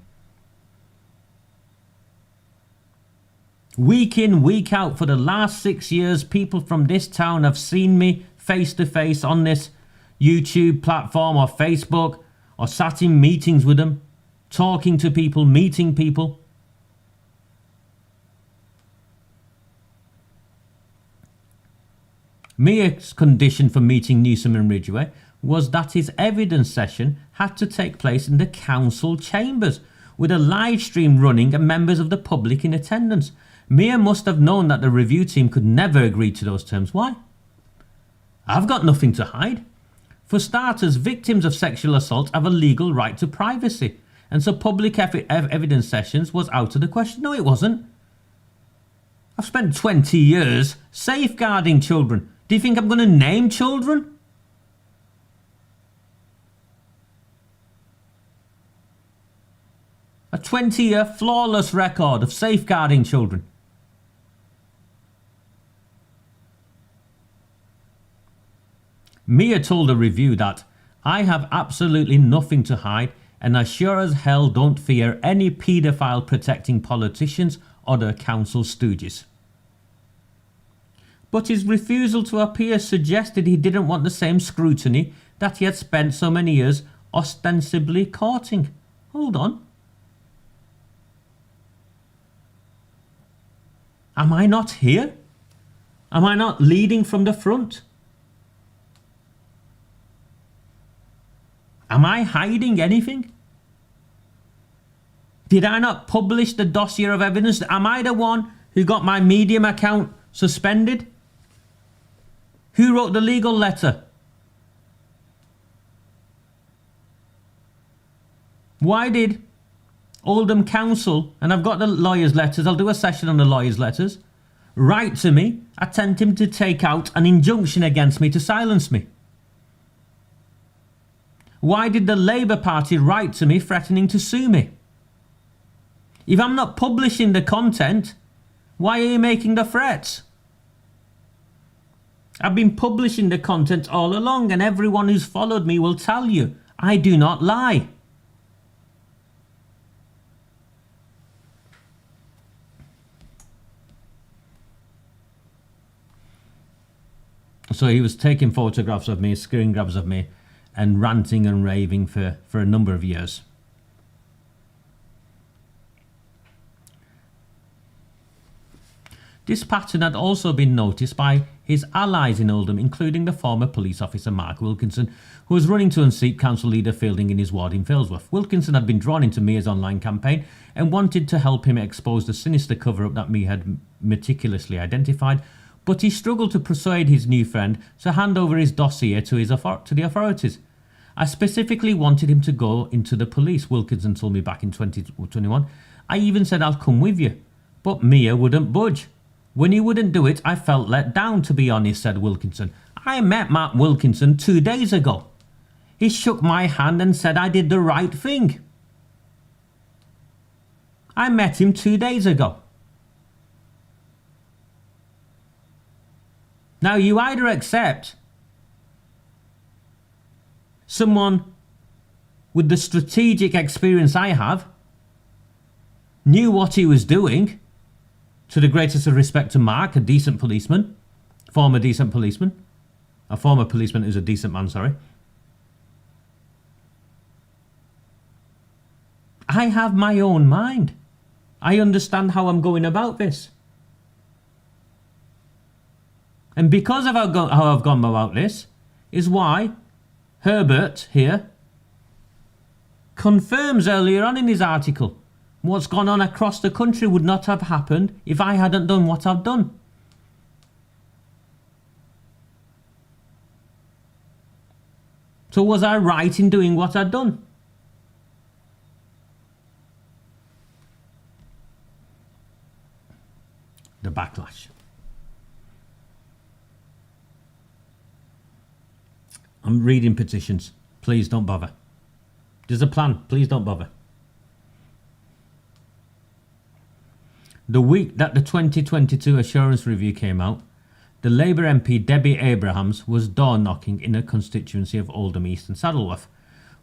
S6: Week in, week out, for the last 6 years, people from this town have seen me face to face on this YouTube platform or Facebook, or sat in meetings with them, talking to people, meeting people. MIAH's condition for meeting Newsom and Ridgway was that his evidence session had to take place in the council chambers with a live stream running and members of the public in attendance. MIAH must have known that the review team could never agree to those terms. Why? I've got nothing to hide. For starters, victims of sexual assault have a legal right to privacy, and so public evidence sessions was out of the question. No, it wasn't. I've spent 20 years safeguarding children. Do you think I'm going to name children? A 20-year flawless record of safeguarding children. Mia told a review that, "I have absolutely nothing to hide, and I sure as hell don't fear any paedophile protecting politicians or their council stooges." But his refusal to appear suggested he didn't want the same scrutiny that he had spent so many years ostensibly courting. Hold on. Am I not here? Am I not leading from the front? Am I hiding anything? Did I not publish the dossier of evidence? Am I the one who got my Medium account suspended? Who wrote the legal letter? Why did Oldham Council, and I've got the lawyers' letters, I'll do a session on the lawyers' letters, write to me, attempting to take out an injunction against me to silence me? Why did the Labour Party write to me threatening to sue me? If I'm not publishing the content, why are you making the threats? I've been publishing the content all along, and everyone who's followed me will tell you I do not lie. So he was taking photographs of me, screen grabs of me, and ranting and raving for a number of years. This pattern had also been noticed by his allies in Oldham, including the former police officer Mark Wilkinson, who was running to unseat council leader Fielding in his ward in Failsworth. Wilkinson had been drawn into Mia's online campaign and wanted to help him expose the sinister cover-up that Mia had meticulously identified, but he struggled to persuade his new friend to hand over his dossier to the authorities. "I specifically wanted him to go into the police," Wilkinson told me back in 2021. "I even said I'll come with you, but Mia wouldn't budge. When he wouldn't do it, I felt let down, to be honest," said Wilkinson. "I met Matt Wilkinson 2 days ago. He shook my hand and said I did the right thing. I met him 2 days ago." Now, you either accept someone with the strategic experience I have knew what he was doing, to the greatest of respect to Mark, a decent policeman, a former policeman who's a decent man, sorry. I have my own mind. I understand how I'm going about this. And because of how I've gone about this is why Herbert here confirms earlier on in his article what's gone on across the country would not have happened if I hadn't done what I've done. So was I right in doing what I'd done? The backlash. I'm reading petitions. Please don't bother. There's a plan. Please don't bother. The week that the 2022 assurance review came out, the Labour MP Debbie Abrahams was door knocking in a constituency of Oldham East and Saddleworth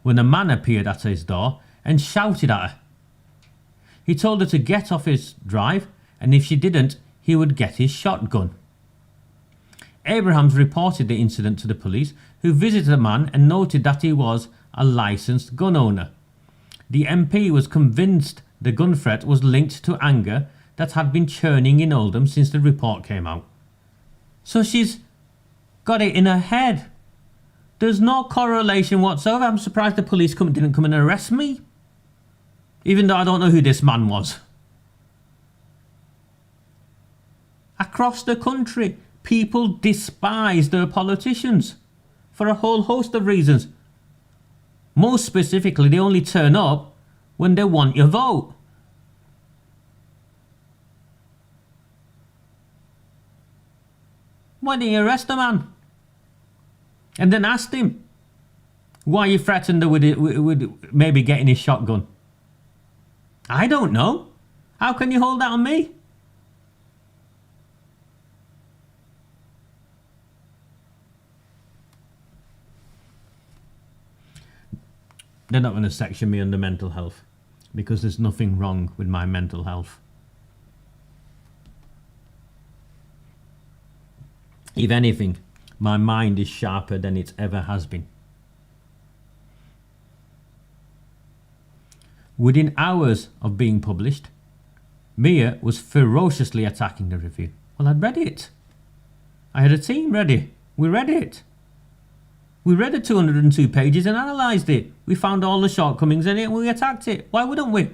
S6: when a man appeared at his door and shouted at her. He told her to get off his drive, and if she didn't, he would get his shotgun. Abrahams reported the incident to the police, who visited the man and noted that he was a licensed gun owner. The MP was convinced the gun threat was linked to anger that had been churning in Oldham since the report came out. So she's got it in her head. There's no correlation whatsoever. I'm surprised the police didn't come and arrest me, even though I don't know who this man was. Across the country, people despise their politicians for a whole host of reasons. Most specifically, they only turn up when they want your vote. Why didn't you arrest the man? And then asked him why you threatened her with maybe getting his shotgun. I don't know. How can you hold that on me? They're not going to section me under mental health because there's nothing wrong with my mental health. If anything, my mind is sharper than it ever has been. Within hours of being published, Mia was ferociously attacking the review. Well, I'd read it. I had a team ready. We read it. We read the 202 pages and analysed it. We found all the shortcomings in it and we attacked it. Why wouldn't we?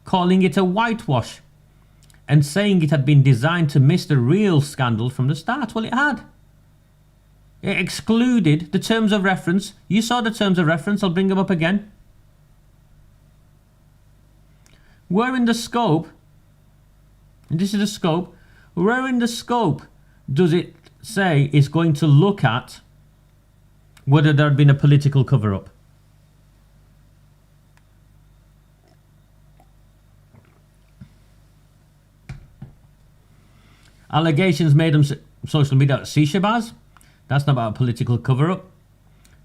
S6: Calling it a whitewash and saying it had been designed to miss the real scandal from the start. Well, it had. It excluded the terms of reference. You saw the terms of reference. I'll bring them up again. Where in the scope, and this is the scope, where in the scope does it say it's going to look at whether there had been a political cover-up? Allegations made on social media. See, Shabazz? That's not about a political cover-up.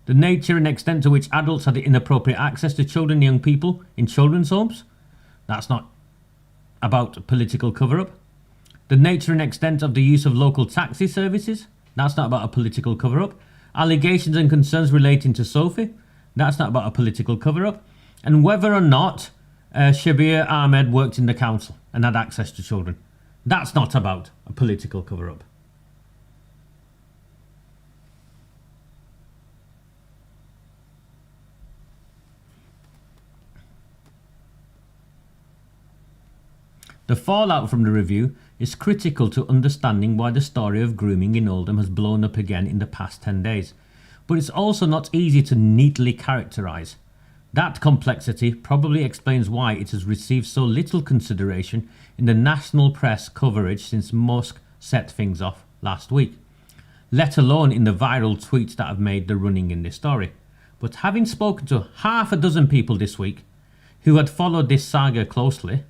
S6: The nature and extent to which adults had inappropriate access to children and young people in children's homes. That's not about a political cover-up. The nature and extent of the use of local taxi services. That's not about a political cover-up. Allegations and concerns relating to Sophie. That's not about a political cover-up. And whether or not Shabir Ahmed worked in the council and had access to children. That's not about a political cover-up. The fallout from the review is critical to understanding why the story of grooming in Oldham has blown up again in the past 10 days. But it's also not easy to neatly characterise. That complexity probably explains why it has received so little consideration in the national press coverage since Musk set things off last week, let alone in the viral tweets that have made the running in this story. But having spoken to half a dozen people this week who had followed this saga closely,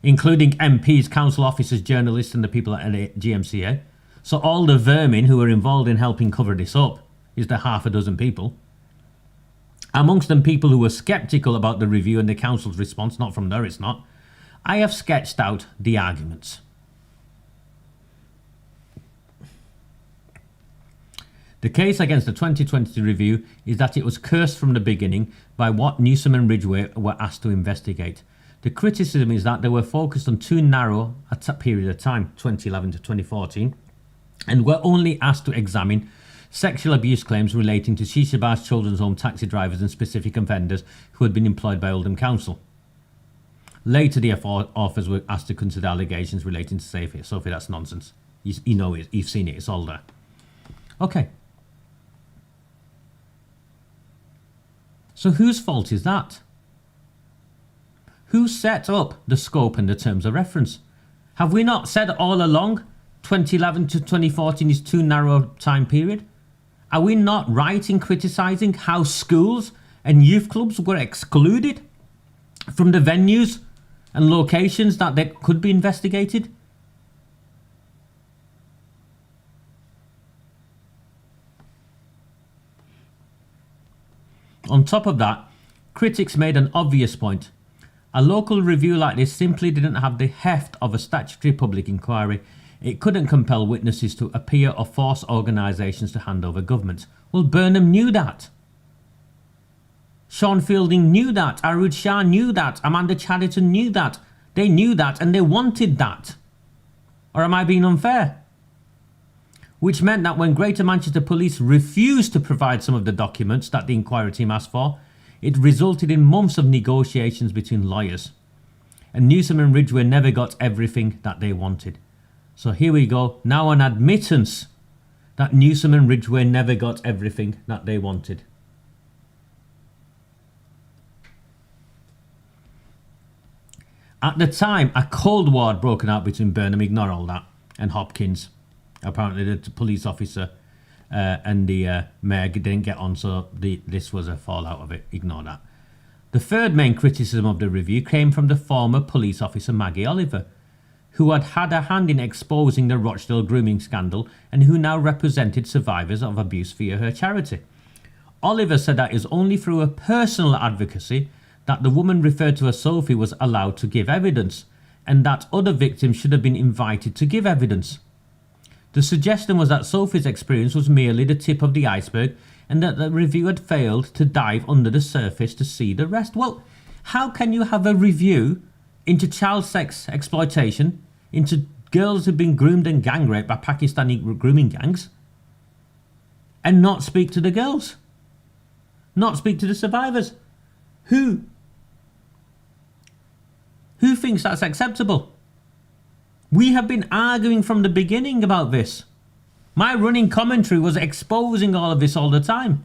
S6: including MPs, council officers, journalists and the people at GMCA, so all the vermin who were involved in helping cover this up is the half a dozen people. Amongst them people who were sceptical about the review and the council's response, not from there it's not, I have sketched out the arguments. The case against the 2020 review is that it was cursed from the beginning by what Newsom and Ridgway were asked to investigate. The criticism is that they were focused on too narrow a period of time, 2011 to 2014, and were only asked to examine sexual abuse claims relating to Shishabaz children's home taxi drivers and specific offenders who had been employed by Oldham Council. Later, the authors were asked to consider allegations relating to Sophie. Sophie, that's nonsense. You know it, you've seen it, it's all there. Okay. So whose fault is that? Who set up the scope and the terms of reference? Have we not said all along 2011 to 2014 is too narrow a time period? Are we not right in criticising how schools and youth clubs were excluded from the venues and locations that they could be investigated? On top of that, critics made an obvious point. A local review like this simply didn't have the heft of a statutory public inquiry. It couldn't compel witnesses to appear or force organisations to hand over government. Well, Burnham knew that. Sean Fielding knew that. Arud Shah knew that. Amanda Chadderton knew that. They knew that and they wanted that. Or am I being unfair? Which meant that when Greater Manchester Police refused to provide some of the documents that the inquiry team asked for, it resulted in months of negotiations between lawyers. And Newsom and Ridgway never got everything that they wanted. So here we go, now an admittance that Newsom and Ridgway never got everything that they wanted. At the time, a Cold War had broken out between Burnham, ignore all that, and Hopkins. Apparently the police officer and the mayor didn't get on, so this was a fallout of it, ignore that. The third main criticism of the review came from the former police officer Maggie Oliver, who had had a hand in exposing the Rochdale grooming scandal and who now represented survivors of abuse via her charity. Oliver said that it was only through her personal advocacy that the woman referred to as Sophie was allowed to give evidence, and that other victims should have been invited to give evidence. The suggestion was that Sophie's experience was merely the tip of the iceberg and that the review had failed to dive under the surface to see the rest. Well, how can you have a review into child sex exploitation, into girls who've been groomed and gang raped by Pakistani grooming gangs, and not speak to the girls? Not speak to the survivors? Who thinks that's acceptable? We have been arguing from the beginning about this. My running commentary was exposing all of this all the time.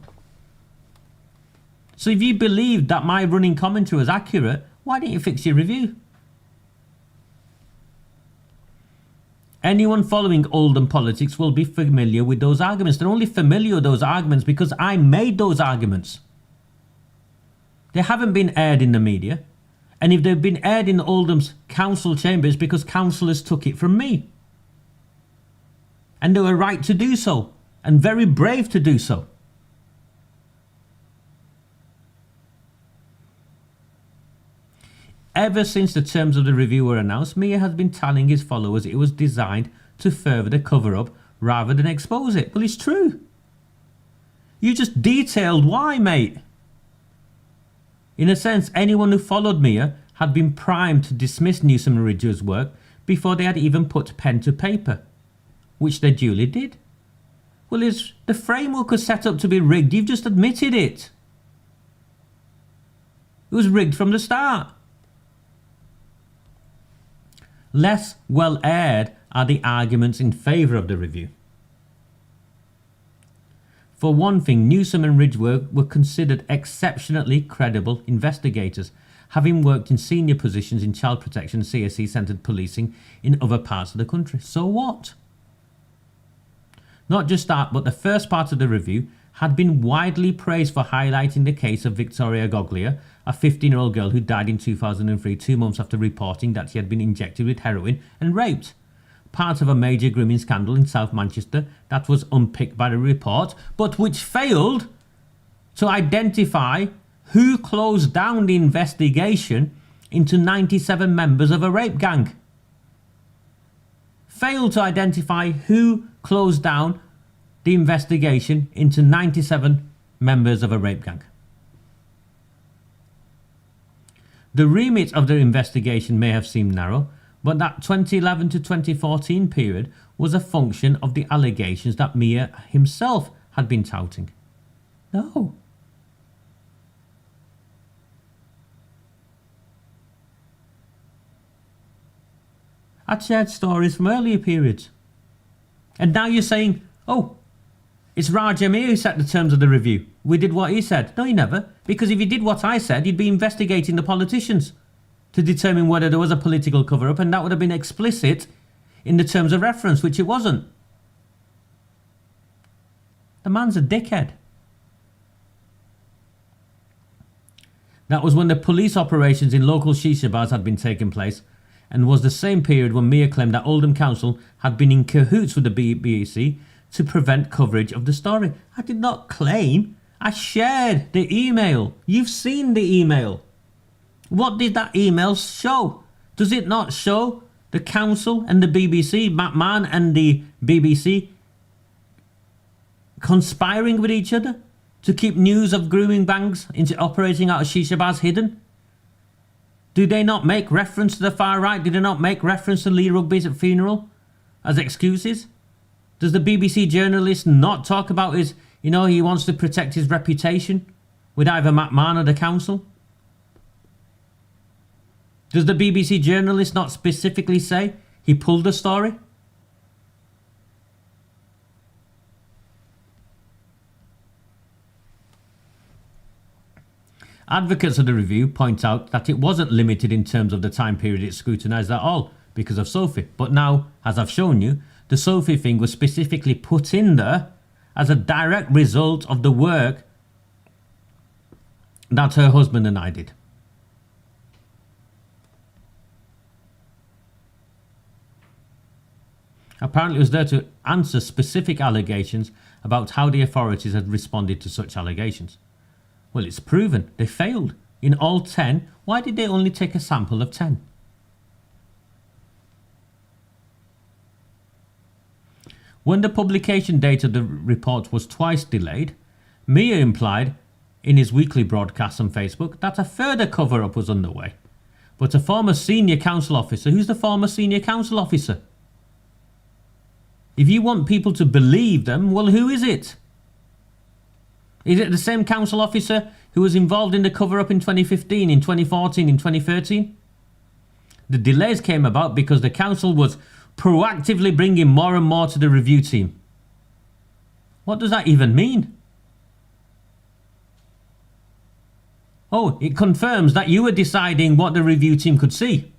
S6: So if you believed that my running commentary was accurate, why didn't you fix your review? Anyone following Oldham politics will be familiar with those arguments. They're only familiar with those arguments because I made those arguments. They haven't been aired in the media. And if they've been aired in Oldham's council chambers, because councillors took it from me. And they were right to do so, and very brave to do so. Ever since the terms of the review were announced, Mia has been telling his followers it was designed to further the cover-up rather than expose it. Well, it's true. You just detailed why, mate. In a sense, anyone who followed Mia had been primed to dismiss Newsom and Ridgway's work before they had even put pen to paper, which they duly did. Well, the framework was set up to be rigged. You've just admitted it. It was rigged from the start. Less well aired are the arguments in favour of the review. For one thing, Newsom and Ridgway were considered exceptionally credible investigators, having worked in senior positions in child protection and CSE-centred policing in other parts of the country. So what? Not just that, but the first part of the review had been widely praised for highlighting the case of Victoria Goglia, a 15-year-old girl who died in 2003, 2 months after reporting that she had been injected with heroin and raped. Part of a major grooming scandal in South Manchester that was unpicked by the report, but which failed to identify who closed down the investigation into 97 members of a rape gang. Failed to identify who closed down the investigation into 97 members of a rape gang. The remit of the investigation may have seemed narrow, but that 2011 to 2014 period was a function of the allegations that Mia himself had been touting. No. I'd shared stories from earlier periods. And now you're saying, oh, it's Raja MIAH who set the terms of the review. We did what he said. No, you never. Because if you did what I said, you'd be investigating the politicians to determine whether there was a political cover-up, and that would have been explicit in the terms of reference, which it wasn't. The man's a dickhead. That was when the police operations in local shisha bars had been taking place, and was the same period when Mia claimed that Oldham Council had been in cahoots with the BBC to prevent coverage of the story. I did not claim. I shared the email. You've seen the email. What did that email show? Does it not show the council and the BBC, McMahon and the BBC, conspiring with each other to keep news of grooming bangs into operating out of shisha bars hidden? Do they not make reference to the far right? Did they not make reference to Lee Rugby's funeral as excuses? Does the BBC journalist not talk about his, he wants to protect his reputation with either McMahon or the council? Does the BBC journalist not specifically say he pulled the story? Advocates of the review point out that it wasn't limited in terms of the time period it scrutinised at all because of Sophie. But now, as I've shown you, the Sophie thing was specifically put in there as a direct result of the work that her husband and I did. Apparently it was there to answer specific allegations about how the authorities had responded to such allegations. Well, it's proven they failed. In all 10, why did they only take a sample of 10? When the publication date of the report was twice delayed, MIAH implied in his weekly broadcast on Facebook that a further cover-up was underway. But a former senior council officer, who's the former senior council officer? If you want people to believe them, well, who is it? Is it the same council officer who was involved in the cover-up in 2015, in 2014, in 2013? The delays came about because the council was proactively bringing more and more to the review team. What does that even mean? Oh, it confirms that you were deciding what the review team could see.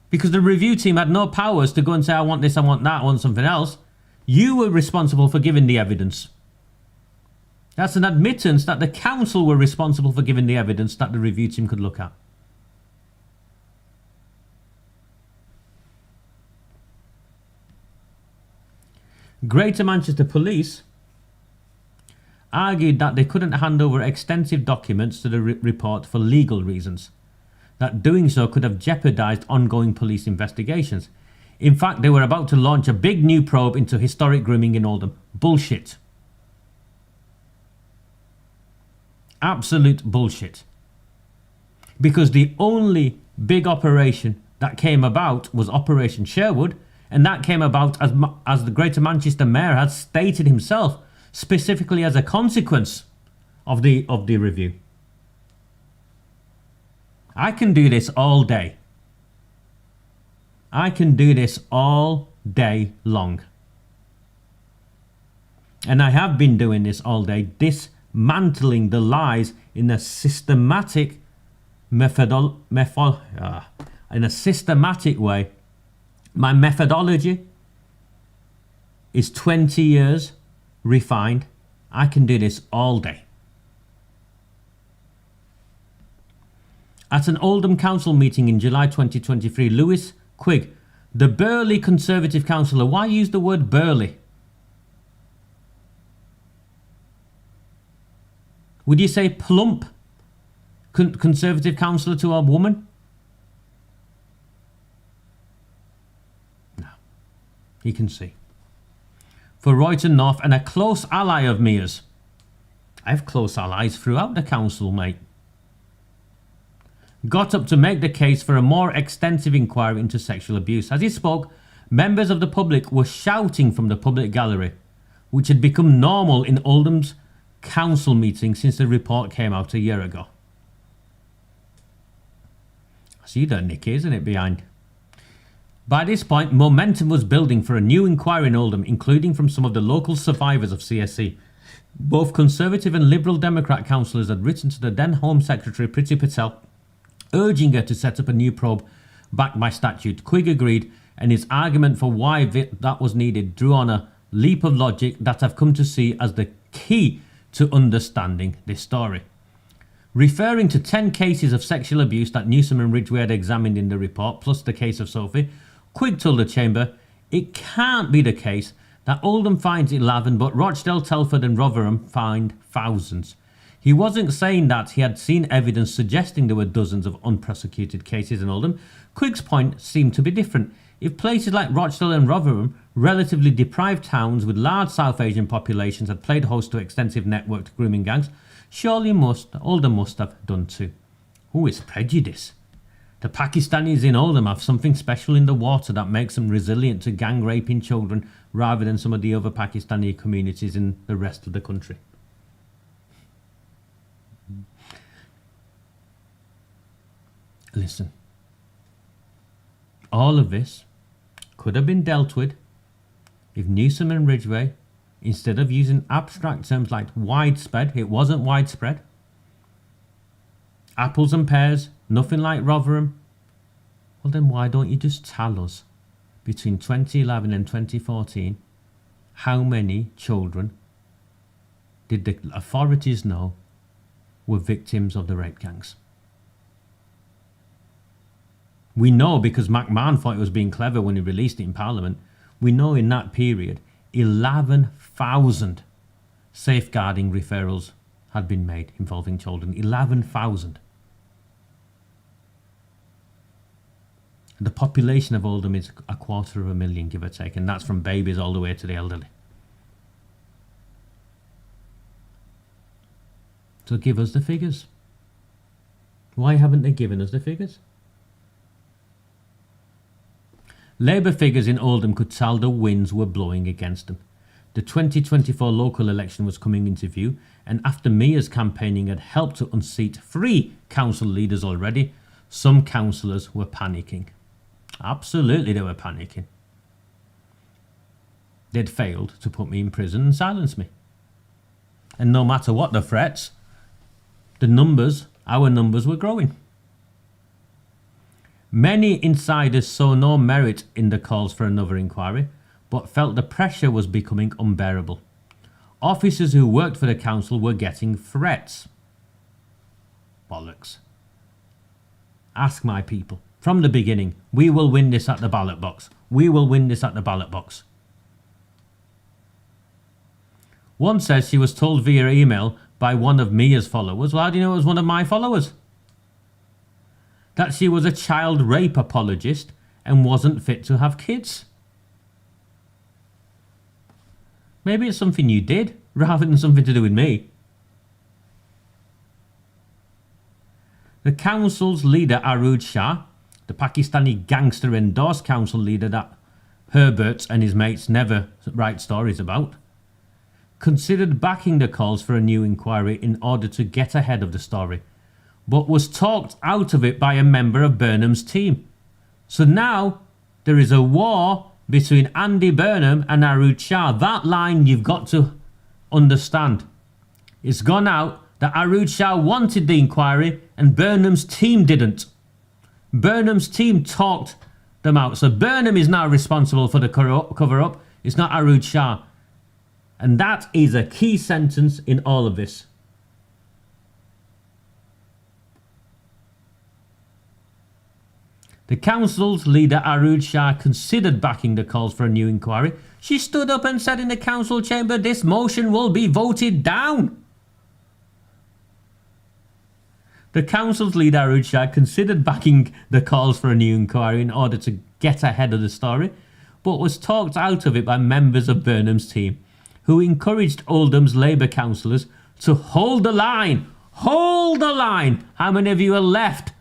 S6: Because the review team had no powers to go and say, I want this, I want that, I want something else. You were responsible for giving the evidence. That's an admittance that the council were responsible for giving the evidence that the review team could look at. Greater Manchester Police argued that they couldn't hand over extensive documents to the report for legal reasons, that doing so could have jeopardised ongoing police investigations. In fact, they were about to launch a big new probe into historic grooming in Oldham. Bullshit. Absolute bullshit. Because the only big operation that came about was Operation Sherwood, and that came about as the Greater Manchester Mayor has stated himself, specifically as a consequence of the review. I can do this all day. I can do this all day long. And I have been doing this all day, dismantling the lies in a systematic in a systematic way. My methodology is 20 years refined. I can do this all day. At an Oldham Council meeting in July 2023, Lewis Quigg, the burly Conservative councillor, why use the word burly? Would you say plump Conservative councillor to a woman? No, you can see. For Royton North and a close ally of MIAH's. I have close allies throughout the council, mate. Got up to make the case for a more extensive inquiry into sexual abuse. As he spoke, members of the public were shouting from the public gallery, which had become normal in Oldham's council meeting since the report came out a year ago. I see that, Nicky, isn't it, behind? By this point, momentum was building for a new inquiry in Oldham, including from some of the local survivors of CSE. Both Conservative and Liberal Democrat councillors had written to the then Home Secretary Priti Patel, urging her to set up a new probe backed by statute. Quigg agreed, and his argument for why that was needed drew on a leap of logic that I've come to see as the key to understanding this story. Referring to 10 cases of sexual abuse that Newsom and Ridgway had examined in the report, plus the case of Sophie, Quigg told the Chamber, it can't be the case that Oldham finds 11, but Rochdale, Telford and Rotherham find thousands. He wasn't saying that he had seen evidence suggesting there were dozens of unprosecuted cases in Oldham. Quigg's point seemed to be different. If places like Rochdale and Rotherham, relatively deprived towns with large South Asian populations, had played host to extensive networked grooming gangs, surely Oldham must have done too. Oh, it's prejudice. The Pakistanis in Oldham have something special in the water that makes them resilient to gang raping children rather than some of the other Pakistani communities in the rest of the country. Listen, all of this could have been dealt with if Newsom and Ridgway, instead of using abstract terms like widespread, it wasn't widespread, Apples and pears, nothing like Rotherham. Well then why don't you just tell us between 2011 and 2014 how many children did the authorities know were victims of the rape gangs? We know because McMahon thought it was being clever when he released it in Parliament. We know in that period 11,000 safeguarding referrals had been made involving children. 11,000. The population of Oldham is 250,000, give or take, and that's from babies all the way to the elderly. So give us the figures. Why haven't they given us the figures? Labour figures in Oldham could tell the winds were blowing against them. The 2024 local election was coming into view, and after MIAH's campaigning had helped to unseat 3 council leaders already, some councillors were panicking. Absolutely they were panicking. They'd failed to put me in prison and silence me. And no matter what the threats, the numbers, our numbers were growing. Many insiders saw no merit in the calls for another inquiry, but felt the pressure was becoming unbearable. Officers who worked for the council were getting threats. Bollocks. Ask my people. From the beginning, we will win this at the ballot box. We will win this at the ballot box. One says she was told via email by one of MIAH's followers. Well, how do you know it was one of my followers? That she was a child rape apologist and wasn't fit to have kids. Maybe it's something you did, rather than something to do with me. The council's leader, Arooj Shah, the Pakistani gangster endorsed council leader that Herbert and his mates never write stories about, considered backing the calls for a new inquiry in order to get ahead of the story, but was talked out of it by a member of Burnham's team. So now there is a war between Andy Burnham and Arooj Shah. That line you've got to understand. It's gone out that Arooj Shah wanted the inquiry and Burnham's team didn't. Burnham's team talked them out. So Burnham is now responsible for the cover-up. It's not Arooj Shah. And that is a key sentence in all of this. The council's leader, Arooj Shah, considered backing the calls for a new inquiry. She stood up and said in the council chamber, this motion will be voted down. The council's leader, Arooj Shah, considered backing the calls for a new inquiry in order to get ahead of the story, but was talked out of it by members of Burnham's team, who encouraged Oldham's Labour councillors to hold the line. Hold the line. How many of you are left?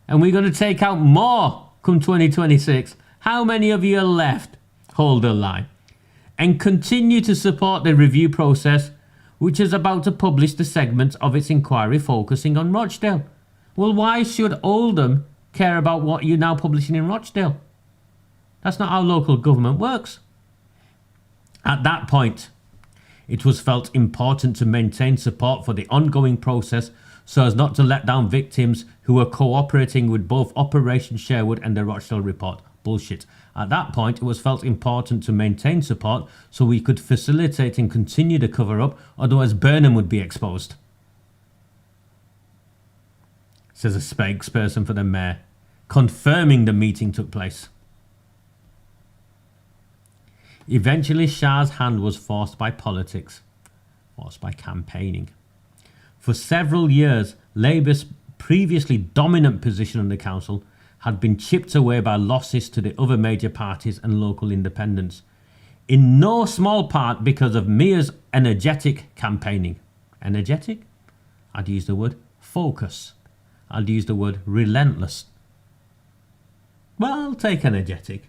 S6: And we're going to take out more come 2026. How many of you are left? Hold the line. And continue to support the review process, which is about to publish the segment of its inquiry focusing on Rochdale. Well, why should Oldham care about what you're now publishing in Rochdale? That's not how local government works. At that point, it was felt important to maintain support for the ongoing process so as not to let down victims who were cooperating with both Operation Sherwood and the Rochdale report. Bullshit. At that point, it was felt important to maintain support so we could facilitate and continue the cover-up, otherwise Burnham would be exposed. Says a spokesperson for the mayor, confirming the meeting took place. Eventually, Shah's hand was forced by politics, forced by campaigning. For several years, Labour's previously dominant position on the council had been chipped away by losses to the other major parties and local independents, in no small part because of MIAH's energetic campaigning. Energetic? I'd use the word focus. I'd use the word relentless. Well, I'll take energetic.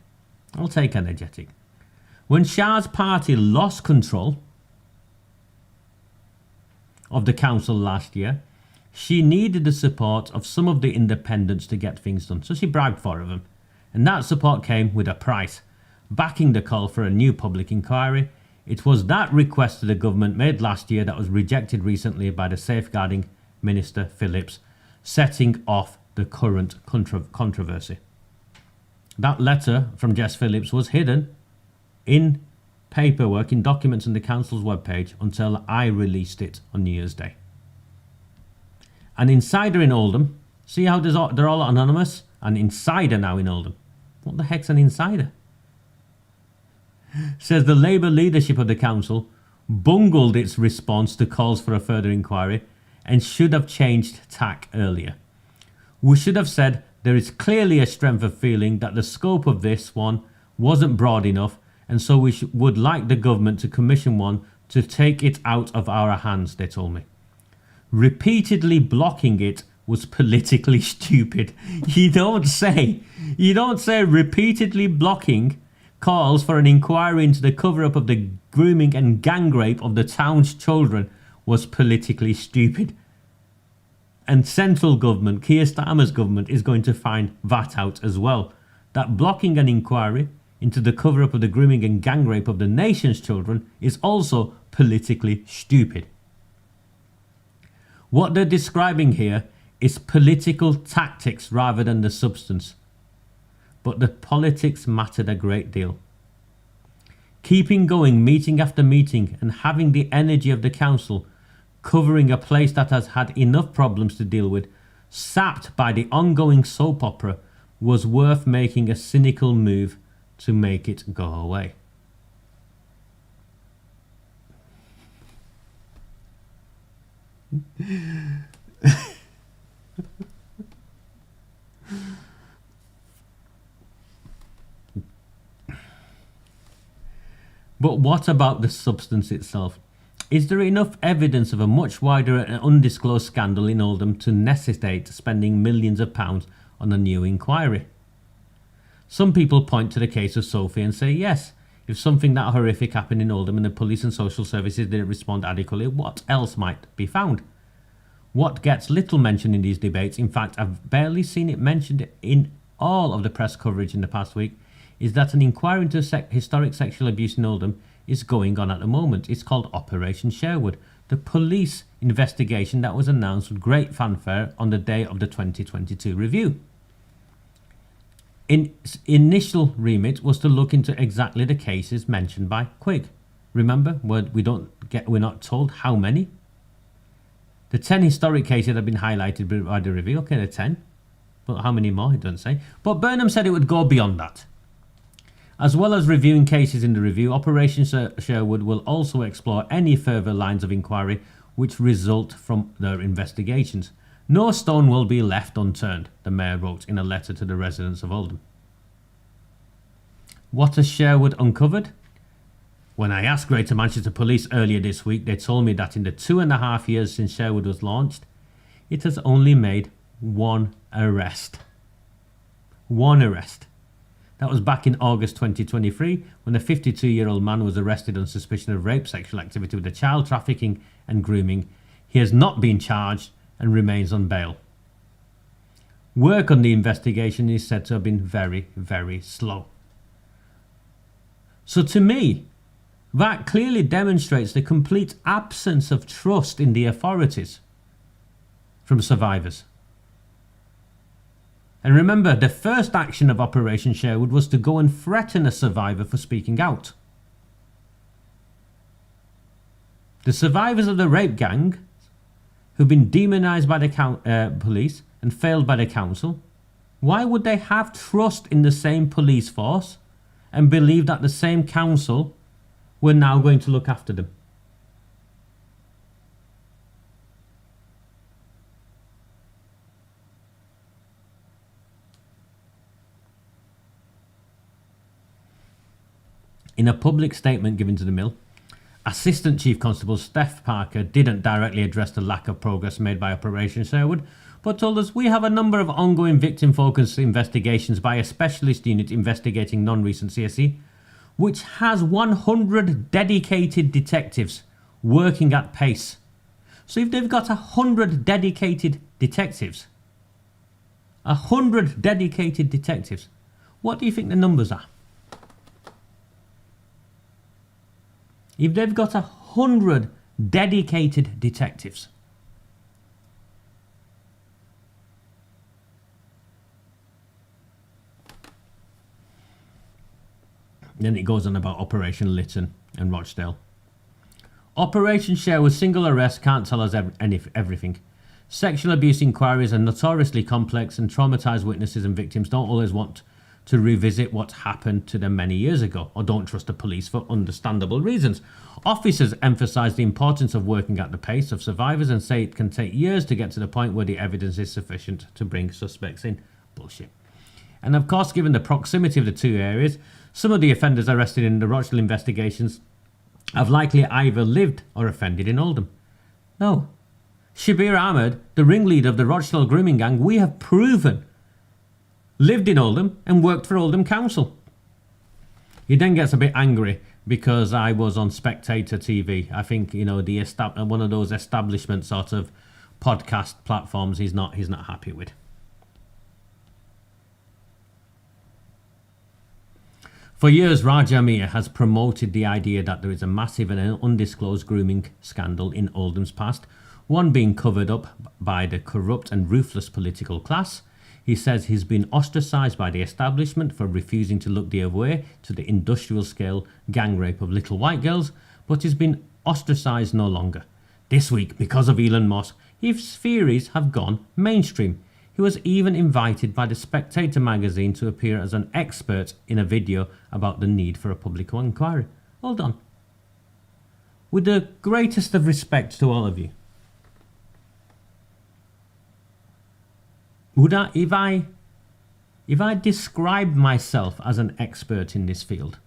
S6: I'll take energetic. When Shah's party lost control of the council last year, she needed the support of some of the independents to get things done, so she bribed 4 of them. And that support came with a price, backing the call for a new public inquiry. It was that request to the government made last year that was rejected recently by the safeguarding Minister Phillips, setting off the current controversy. That letter from Jess Phillips was hidden in paperwork, in documents on the council's webpage until I released it on New Year's Day. An insider in Oldham, see how they're all anonymous? An insider now in Oldham. What the heck's an insider? Says the Labour leadership of the council bungled its response to calls for a further inquiry and should have changed tack earlier. We should have said there is clearly a strength of feeling that the scope of this one wasn't broad enough, and so we would like the government to commission one to take it out of our hands, they told me. Repeatedly blocking it was politically stupid. You don't say repeatedly blocking calls for an inquiry into the cover-up of the grooming and gang rape of the town's children was politically stupid. And central government, Keir Starmer's government, is going to find that out as well. That blocking an inquiry into the cover-up of the grooming and gang rape of the nation's children is also politically stupid. What they're describing here is political tactics rather than the substance. But the politics mattered a great deal. Keeping going meeting after meeting and having the energy of the council covering a place that has had enough problems to deal with, sapped by the ongoing soap opera, was worth making a cynical move to make it go away. But what about the substance itself? Is there enough evidence of a much wider and undisclosed scandal in Oldham to necessitate spending millions of pounds on a new inquiry? Some people point to the case of Sophie and say yes, if something that horrific happened in Oldham and the police and social services didn't respond adequately, what else might be found? What gets little mention in these debates, in fact I've barely seen it mentioned in all of the press coverage in the past week, is that an inquiry into historic sexual abuse in Oldham is going on at the moment. It's called Operation Sherwood, the police investigation that was announced with great fanfare on the day of the 2022 review. Its initial remit was to look into exactly the cases mentioned by Quigg. Remember, we're not told how many. The 10 historic cases have been highlighted by the review. Okay, the 10. But how many more? It doesn't say. But Burnham said it would go beyond that. As well as reviewing cases in the review, Operation Sherwood will also explore any further lines of inquiry which result from their investigations. No stone will be left unturned, the Mayor wrote in a letter to the residents of Oldham. What has Sherwood uncovered? When I asked Greater Manchester Police earlier this week, they told me that in the 2.5 years since Sherwood was launched, it has only made one arrest. One arrest. That was back in August 2023 when a 52-year-old man was arrested on suspicion of rape, sexual activity with a child, trafficking and grooming. He has not been charged and remains on bail. Work on the investigation is said to have been very, very slow. So to me, that clearly demonstrates the complete absence of trust in the authorities from survivors. And remember, the first action of Operation Sherwood was to go and threaten a survivor for speaking out. The survivors of the rape gang, who've been demonised by the police and failed by the council, why would they have trust in the same police force and believe that the same council were now going to look after them? In a public statement given to the Mill, Assistant Chief Constable Steph Parker didn't directly address the lack of progress made by Operation Sherwood, but told us we have a number of ongoing victim-focused investigations by a specialist unit investigating non-recent CSE, which has 100 dedicated detectives working at pace. So if they've got 100 dedicated detectives, 100 dedicated detectives, what do you think the numbers are? If they've got 100 dedicated detectives, Then it goes on about Operation Lytton and Rochdale. Operation Sherwood single arrest can't tell us everything. Sexual abuse inquiries are notoriously complex, and traumatised witnesses and victims don't always want to revisit what happened to them many years ago, or don't trust the police for understandable reasons. Officers emphasise the importance of working at the pace of survivors and say it can take years to get to the point where the evidence is sufficient to bring suspects in. Bullshit. And of course, given the proximity of the two areas, some of the offenders arrested in the Rochdale investigations have likely either lived or offended in Oldham. No. Shabir Ahmed, the ringleader of the Rochdale grooming gang, we have proven lived in Oldham and worked for Oldham Council. He then gets a bit angry because I was on Spectator TV. I think, you know, one of those establishment sort of podcast platforms he's not happy with. For years, Raja MIAH has promoted the idea that there is a massive and undisclosed grooming scandal in Oldham's past, one being covered up by the corrupt and ruthless political class. He says he's been ostracised by the establishment for refusing to look the other way to the industrial-scale gang rape of little white girls, but he's been ostracised no longer. This week, because of Elon Musk, his theories have gone mainstream. He was even invited by the Spectator magazine to appear as an expert in a video about the need for a public inquiry. Hold on. With the greatest of respect to all of you, if I described myself as an expert in this field,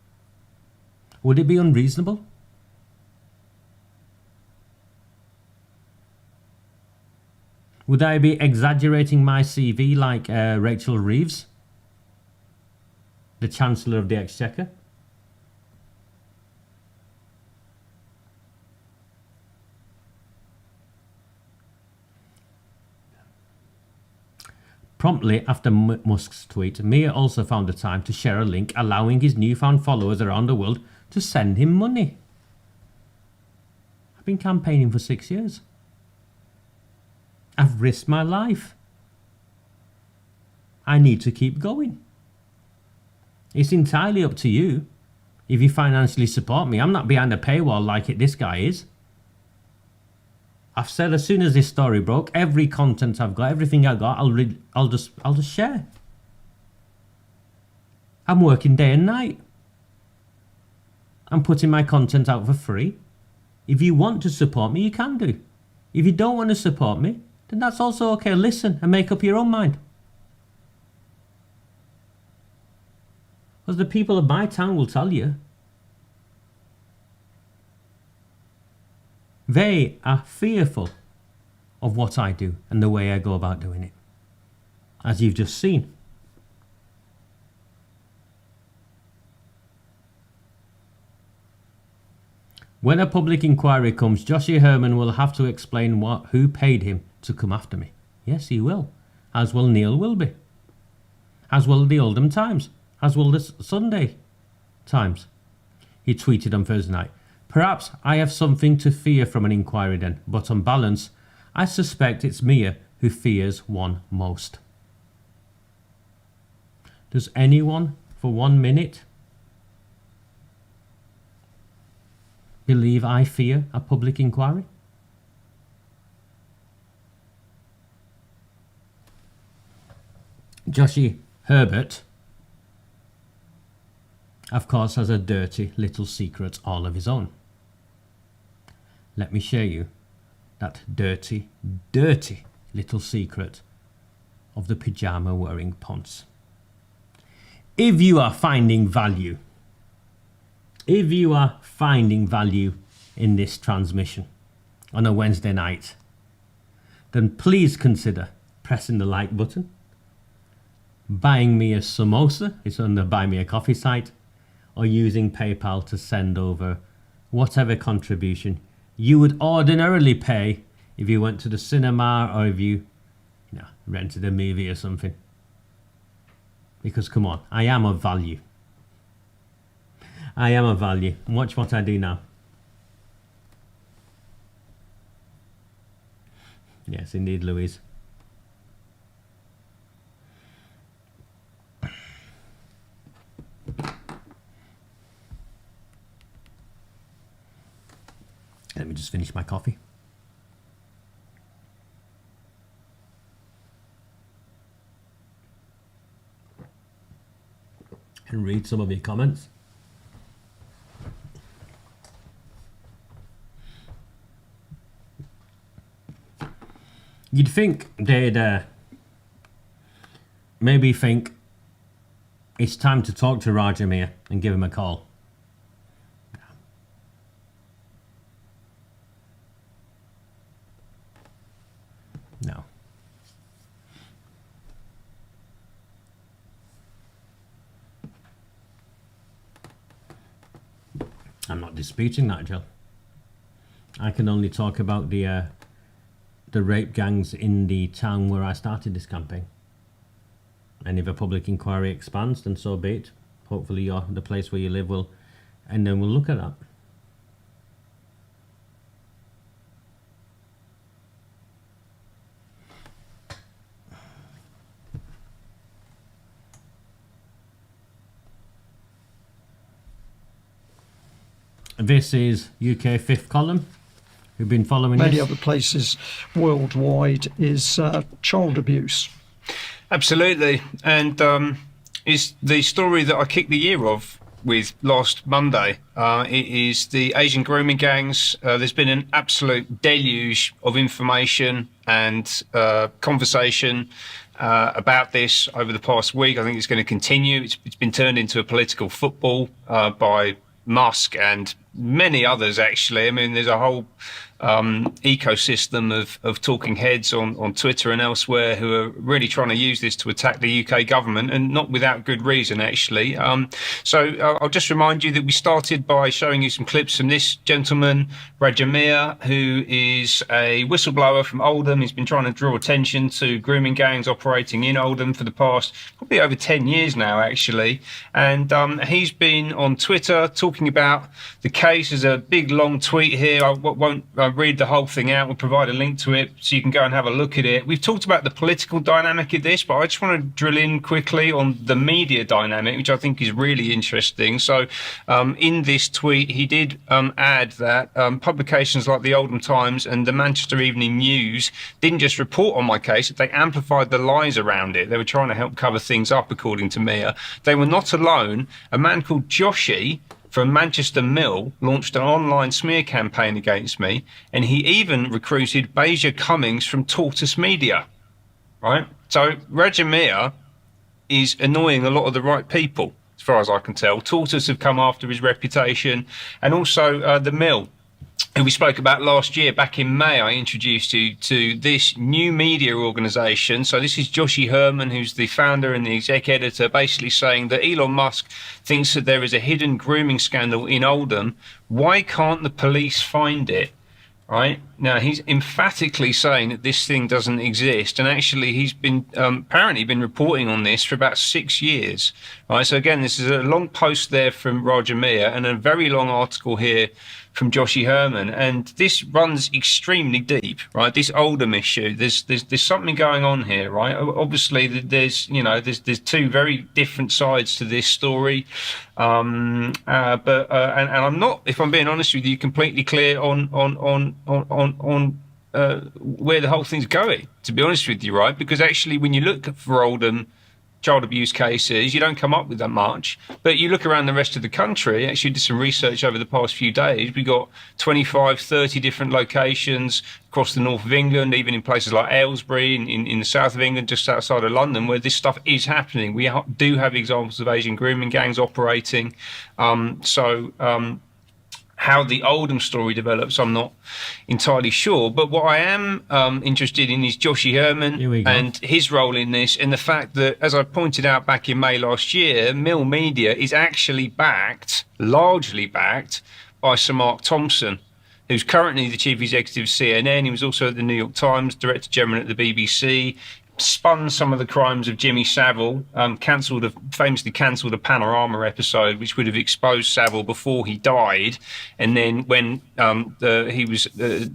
S6: would it be unreasonable? Would I be exaggerating my CV like Rachel Reeves, the Chancellor of the Exchequer? Promptly after Musk's tweet, Mia also found the time to share a link allowing his newfound followers around the world to send him money. I've been campaigning for 6 years. I've risked my life. I need to keep going. It's entirely up to you if you financially support me. I'm not behind a paywall like this guy is. I've said as soon as this story broke, every content I've got, everything I got, I'll just share. I'm working day and night. I'm putting my content out for free. If you want to support me, you can do. If you don't want to support me, then that's also okay. Listen and make up your own mind. Because the people of my town will tell you. They are fearful of what I do and the way I go about doing it, as you've just seen. When a public inquiry comes, Joshua Herman will have to explain who paid him to come after me. Yes, he will. As will Neil Wilby. As will the Oldham Times. As will the Sunday Times. He tweeted on Thursday night, "Perhaps I have something to fear from an inquiry then, but on balance, I suspect it's Mia who fears one most." Does anyone, for 1 minute, believe I fear a public inquiry? Joshie Herbert, of course, has a dirty little secret all of his own. Let me show you that dirty, dirty little secret of the pyjama wearing ponce. If you are finding value in this transmission on a Wednesday night, then please consider pressing the like button, buying me a samosa, it's on the Buy Me a Coffee site, or using PayPal to send over whatever contribution you would ordinarily pay if you went to the cinema or if you rented a movie or something. Because come on, I am of value. I am of value. Watch what I do now. Yes, indeed, Louise. Let me just finish my coffee. And read some of your comments. You'd think they'd maybe think it's time to talk to Raja MIAH and give him a call. No. I'm not disputing that, Jill. I can only talk about the rape gangs in the town where I started this campaign. And if a public inquiry expands, then so be it. Hopefully the place where you live will, and then we'll look at that. This is UK Fifth Column, who've been following
S9: many
S6: this.
S9: other places worldwide, is child abuse.
S10: Absolutely, and is the story that I kicked the year off with last Monday. It is the Asian grooming gangs. There's been an absolute deluge of information and conversation about this over the past week. I think it's going to continue. It's been turned into a political football by Musk and many others, actually. I mean, there's a whole ecosystem of talking heads on Twitter and elsewhere who are really trying to use this to attack the UK government, and not without good reason, actually. So I'll just remind you that we started by showing you some clips from this gentleman, Raja MIAH, who is a whistleblower from Oldham. He's been trying to draw attention to grooming gangs operating in Oldham for the past probably over 10 years now, actually. And he's been on Twitter talking about the case. There's a big long tweet here. I won't read the whole thing out. We'll provide a link to it so you can go and have a look at it. We've talked about the political dynamic of this, but I just want to drill in quickly on the media dynamic, which I think is really interesting. So in this tweet, he did add that publications like the Oldham Times and the Manchester Evening News didn't just report on my case, they amplified the lies around it. They were trying to help cover things up, according to MIAH. They were not alone. A man called Dossier from Manchester Mill launched an online smear campaign against me, and he even recruited Beja Cummings from Tortoise Media, right? So Raja MIAH is annoying a lot of the right people, as far as I can tell. Tortoise have come after his reputation, and also the Mill, who we spoke about last year. Back in May, I introduced you to this new media organisation. So this is Joshi Herman, who's the founder and the exec editor, basically saying that Elon Musk thinks that there is a hidden grooming scandal in Oldham. Why can't the police find it? Right now, he's emphatically saying that this thing doesn't exist, and actually, he's been apparently been reporting on this for about 6 years. Right, so again, this is a long post there from Raja MIAH and a very long article here from Joshi Herman, and this runs extremely deep. Right, this Oldham issue. There's something going on here. Right, obviously, there's two very different sides to this story. And I'm not, if I'm being honest with you, completely clear on where the whole thing's going, to be honest with you, right? Because actually, when you look for Oldham child abuse cases, you don't come up with that much. But you look around the rest of the country, actually did some research over the past few days. We got 25, 30 different locations across the north of England, even in places like Aylesbury, in the south of England, just outside of London, where this stuff is happening. We do have examples of Asian grooming gangs operating. How the Oldham story develops, I'm not entirely sure. But what I am interested in is Joshi Herman and his role in this, and the fact that, as I pointed out back in May last year, Mill Media is actually largely backed by Sir Mark Thompson, who's currently the chief executive of CNN. He was also at the New York Times, director general at the BBC. Spun some of the crimes of Jimmy Savile, famously cancelled a Panorama episode which would have exposed Savile before he died, and then when he was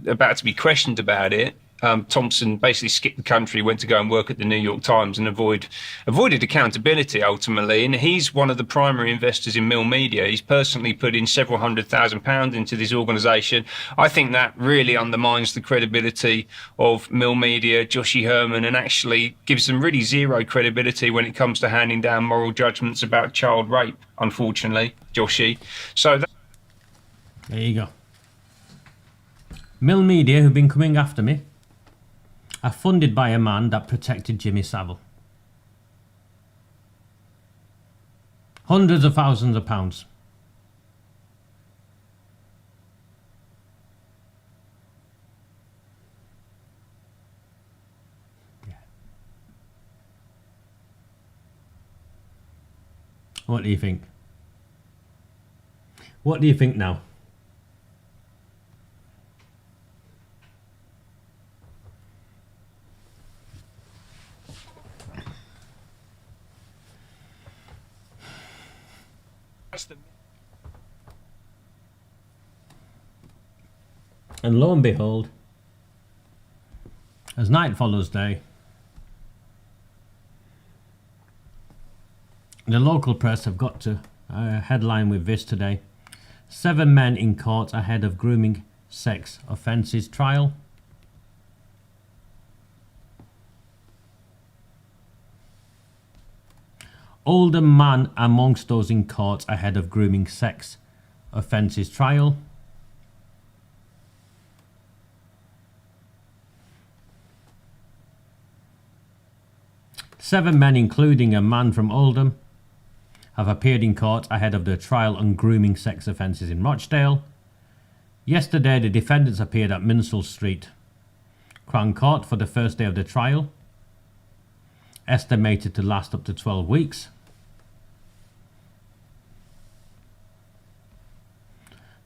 S10: about to be questioned about it, Thompson basically skipped the country, went to go and work at the New York Times and avoided accountability ultimately. And he's one of the primary investors in Mill Media. He's personally put in several £100,000 into this organisation. I think that really undermines the credibility of Mill Media, Joshi Herman, and actually gives them really zero credibility when it comes to handing down moral judgments about child rape, unfortunately, Joshi. So
S6: there you go. Mill Media, who've been coming after me, are funded by a man that protected Jimmy Savile. Hundreds of thousands of pounds. Yeah. What do you think? What do you think now? And lo and behold, as night follows day, the local press have got to headline with this today: 7 men in court ahead of grooming sex offences trial. Oldham man amongst those in court ahead of grooming sex offences trial. Seven men, including a man from Oldham, have appeared in court ahead of the trial on grooming sex offences in Rochdale. Yesterday, the defendants appeared at Minsell Street Crown Court for the first day of the trial, estimated to last up to 12 weeks.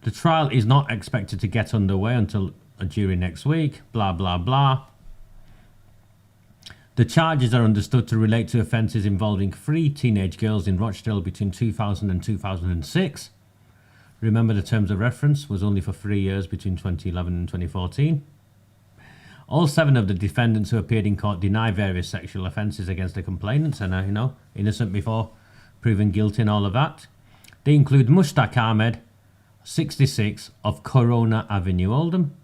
S6: The trial is not expected to get underway until a jury next week, blah blah blah. The charges are understood to relate to offences involving 3 teenage girls in Rochdale between 2000 and 2006. Remember, the terms of reference was only for 3 years between 2011 and 2014. All 7 of the defendants who appeared in court deny various sexual offences against the complainants and are, innocent before proven guilty and all of that. They include Mushtaq Ahmed, 66, of Corona Avenue, Oldham.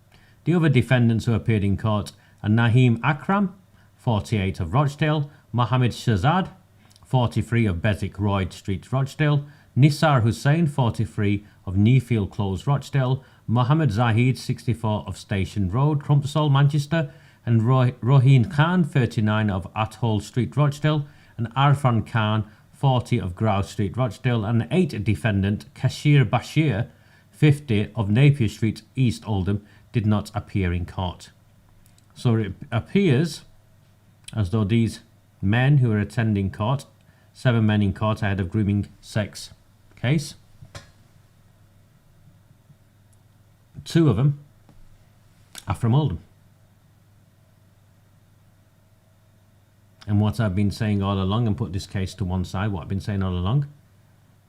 S6: The other defendants who appeared in court are Naheem Akram, 48, of Rochdale, Mohammed Shahzad, 43, of Beswick Royd Street, Rochdale, Nisar Hussain, 43, of Newfield Close, Rochdale, Mohammed Zahid, 64, of Station Road, Crumpsall, Manchester, and Roheen Khan, 39, of Athol Street, Rochdale, and Arfan Khan, 40, of Grouse Street, Rochdale, and 8th defendant, Kashir Bashir, 50, of Napier Street, East Oldham, did not appear in court. So it appears as though these men who are attending court, 7 men in court ahead of grooming sex case, 2 of them are from Oldham. And what I've been saying all along, and put this case to one side, what I've been saying all along,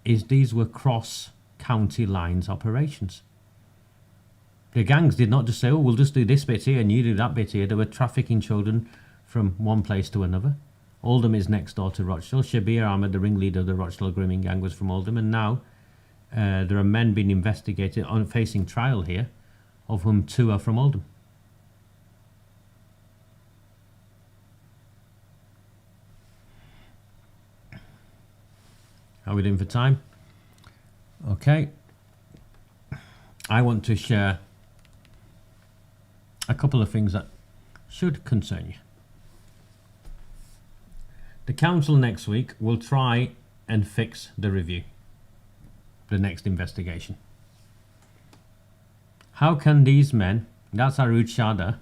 S6: is these were cross-county lines operations. The gangs did not just say, oh, we'll just do this bit here and you do that bit here. They were trafficking children from one place to another. Oldham is next door to Rochdale. Shabir Ahmed, the ringleader of the Rochdale grooming gang, was from Oldham, and now there are men being investigated on facing trial here, of whom 2 are from Oldham. How are we doing for time? Okay. I want to share a couple of things that should concern you. The council next week will try and fix the review, the next investigation. How can these men, that's Arud Shada,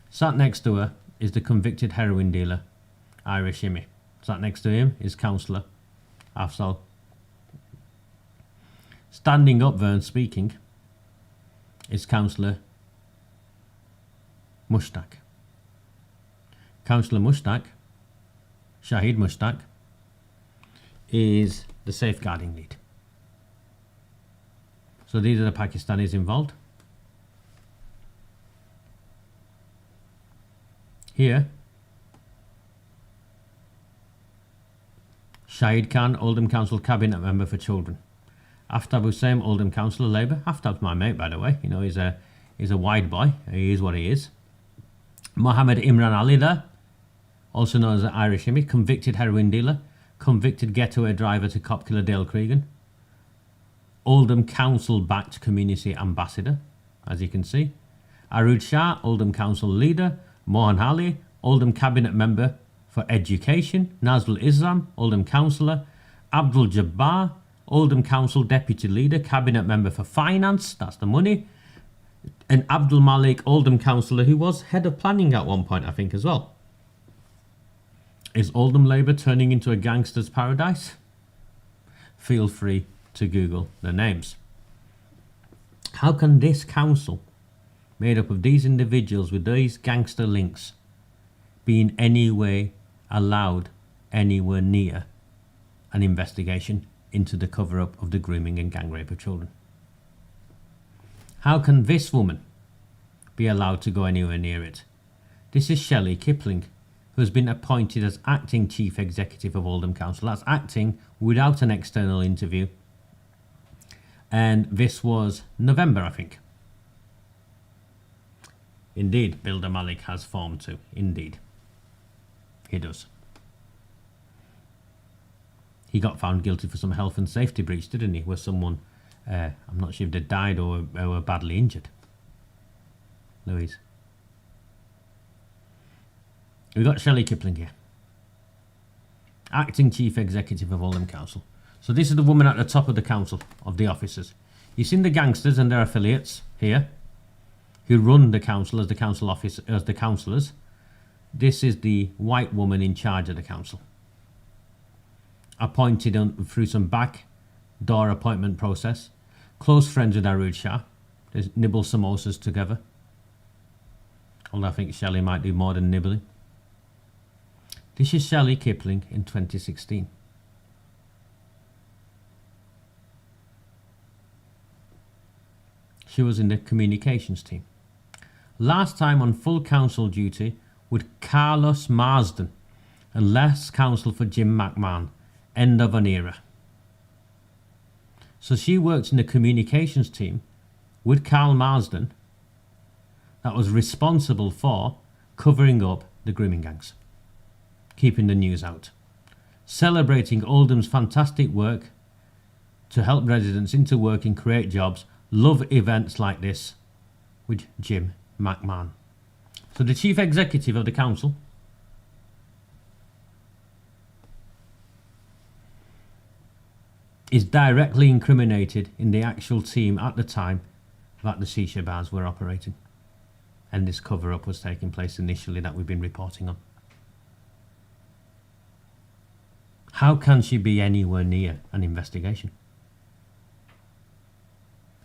S6: sat next to her is the convicted heroin dealer, Irish Shimmy. Sat next to him is Councillor Afzal. Standing up there and speaking is Councillor Mushtaq. Councillor Mushtaq, Shahid Mushtaq, is the safeguarding lead. So these are the Pakistanis involved. Here, Shahid Khan, Oldham Council Cabinet Member for Children. Aftab Hussain, Oldham Councillor, Labour. Aftab's my mate, by the way. You know, he's a wide boy. He is what he is. Mohammed Imran Ali there, also known as an Irish Immi, convicted heroin dealer, convicted getaway driver to cop killer Dale Cregan. Oldham Council-backed community ambassador, as you can see. Arud Shah, Oldham Council leader. Mohan Ali, Oldham Cabinet Member for Education. Nazrul Islam, Oldham Councillor. Abdul Jabbar, Oldham Council Deputy Leader, Cabinet Member for Finance, that's the money. And Abdul Malik, Oldham Councillor, who was Head of Planning at one point, I think, as well. Is Oldham Labour turning into a gangster's paradise? Feel free to Google the names. How can this council, made up of these individuals with these gangster links, be in any way allowed anywhere near an investigation into the cover-up of the grooming and gang rape of children? How can this woman be allowed to go anywhere near it? This is Shelley Kipling, who has been appointed as acting chief executive of Oldham Council. That's acting without an external interview. And this was November, I think. Indeed, Bilder Malik has formed too. Indeed. He does. He got found guilty for some health and safety breach, didn't he? Where someone, I'm not sure if they died or were badly injured. Louise. We've got Shelley Kipling here. Acting Chief Executive of Oldham Council. So this is the woman at the top of the council, of the officers. You've seen the gangsters and their affiliates here, who run the council as the council office, as the councillors. This is the white woman in charge of the council. Appointed through some back door appointment process. Close friends with Arud Shah. They nibble samosas together. Although I think Shelley might do more than nibbling. This is Shelley Kipling in 2016. She was in the communications team. Last time on full council duty with Carlos Marsden and less counsel for Jim McMahon. End of an era. So she worked in the communications team with Carl Marsden that was responsible for covering up the grooming gangs, keeping the news out, celebrating Oldham's fantastic work to help residents into work and create jobs, love events like this with Jim McMahon. So the chief executive of the council is directly incriminated in the actual team at the time that the shisha bars were operating. And this cover-up was taking place initially that we've been reporting on. How can she be anywhere near an investigation?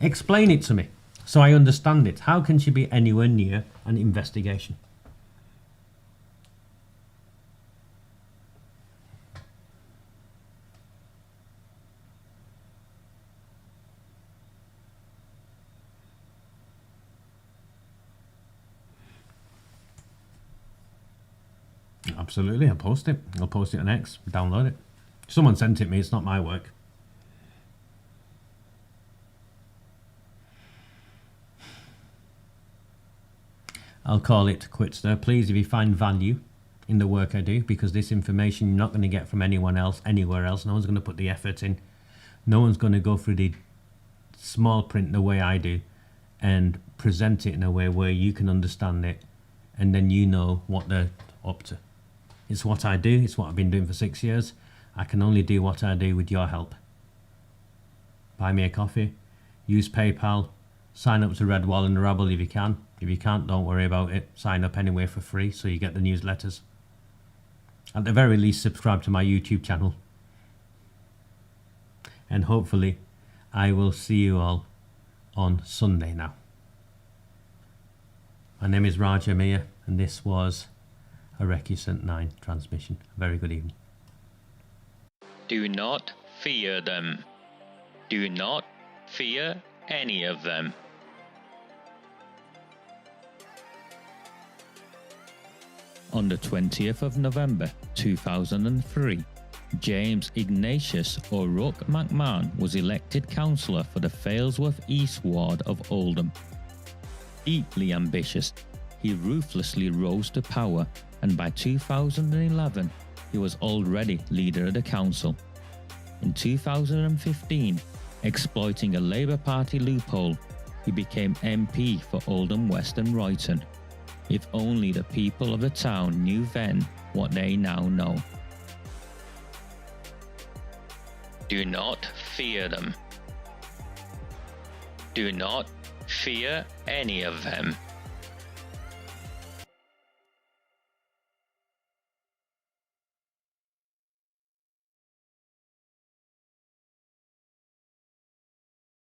S6: Explain it to me so I understand it. How can she be anywhere near an investigation? Absolutely, I'll post it. I'll post it on X, download it. Someone sent it me, it's not my work. I'll call it quits there. Please, if you find value in the work I do, because this information you're not going to get from anyone else, anywhere else. No one's going to put the effort in. No one's going to go through the small print the way I do and present it in a way where you can understand it and then you know what they're up to. It's what I do. It's what I've been doing for 6 years. I can only do what I do with your help. Buy me a coffee. Use PayPal. Sign up to Redwall and Rabble if you can. If you can't, don't worry about it. Sign up anyway for free so you get the newsletters. At the very least, subscribe to my YouTube channel. And hopefully, I will see you all on Sunday now. My name is Raja MIAH, and this was a Recusant 9 transmission. Very good evening.
S5: Do not fear them. Do not fear any of them. On the 20th of November 2003, James Ignatius O'Rourke McMahon was elected councillor for the Failsworth East Ward of Oldham. Deeply ambitious, he ruthlessly rose to power, and by 2011 he was already leader of the council. In 2015, exploiting a Labour Party loophole, he became MP for Oldham West and Royton. If only the people of the town knew then what they now know. Do not fear them. Do not fear any of them.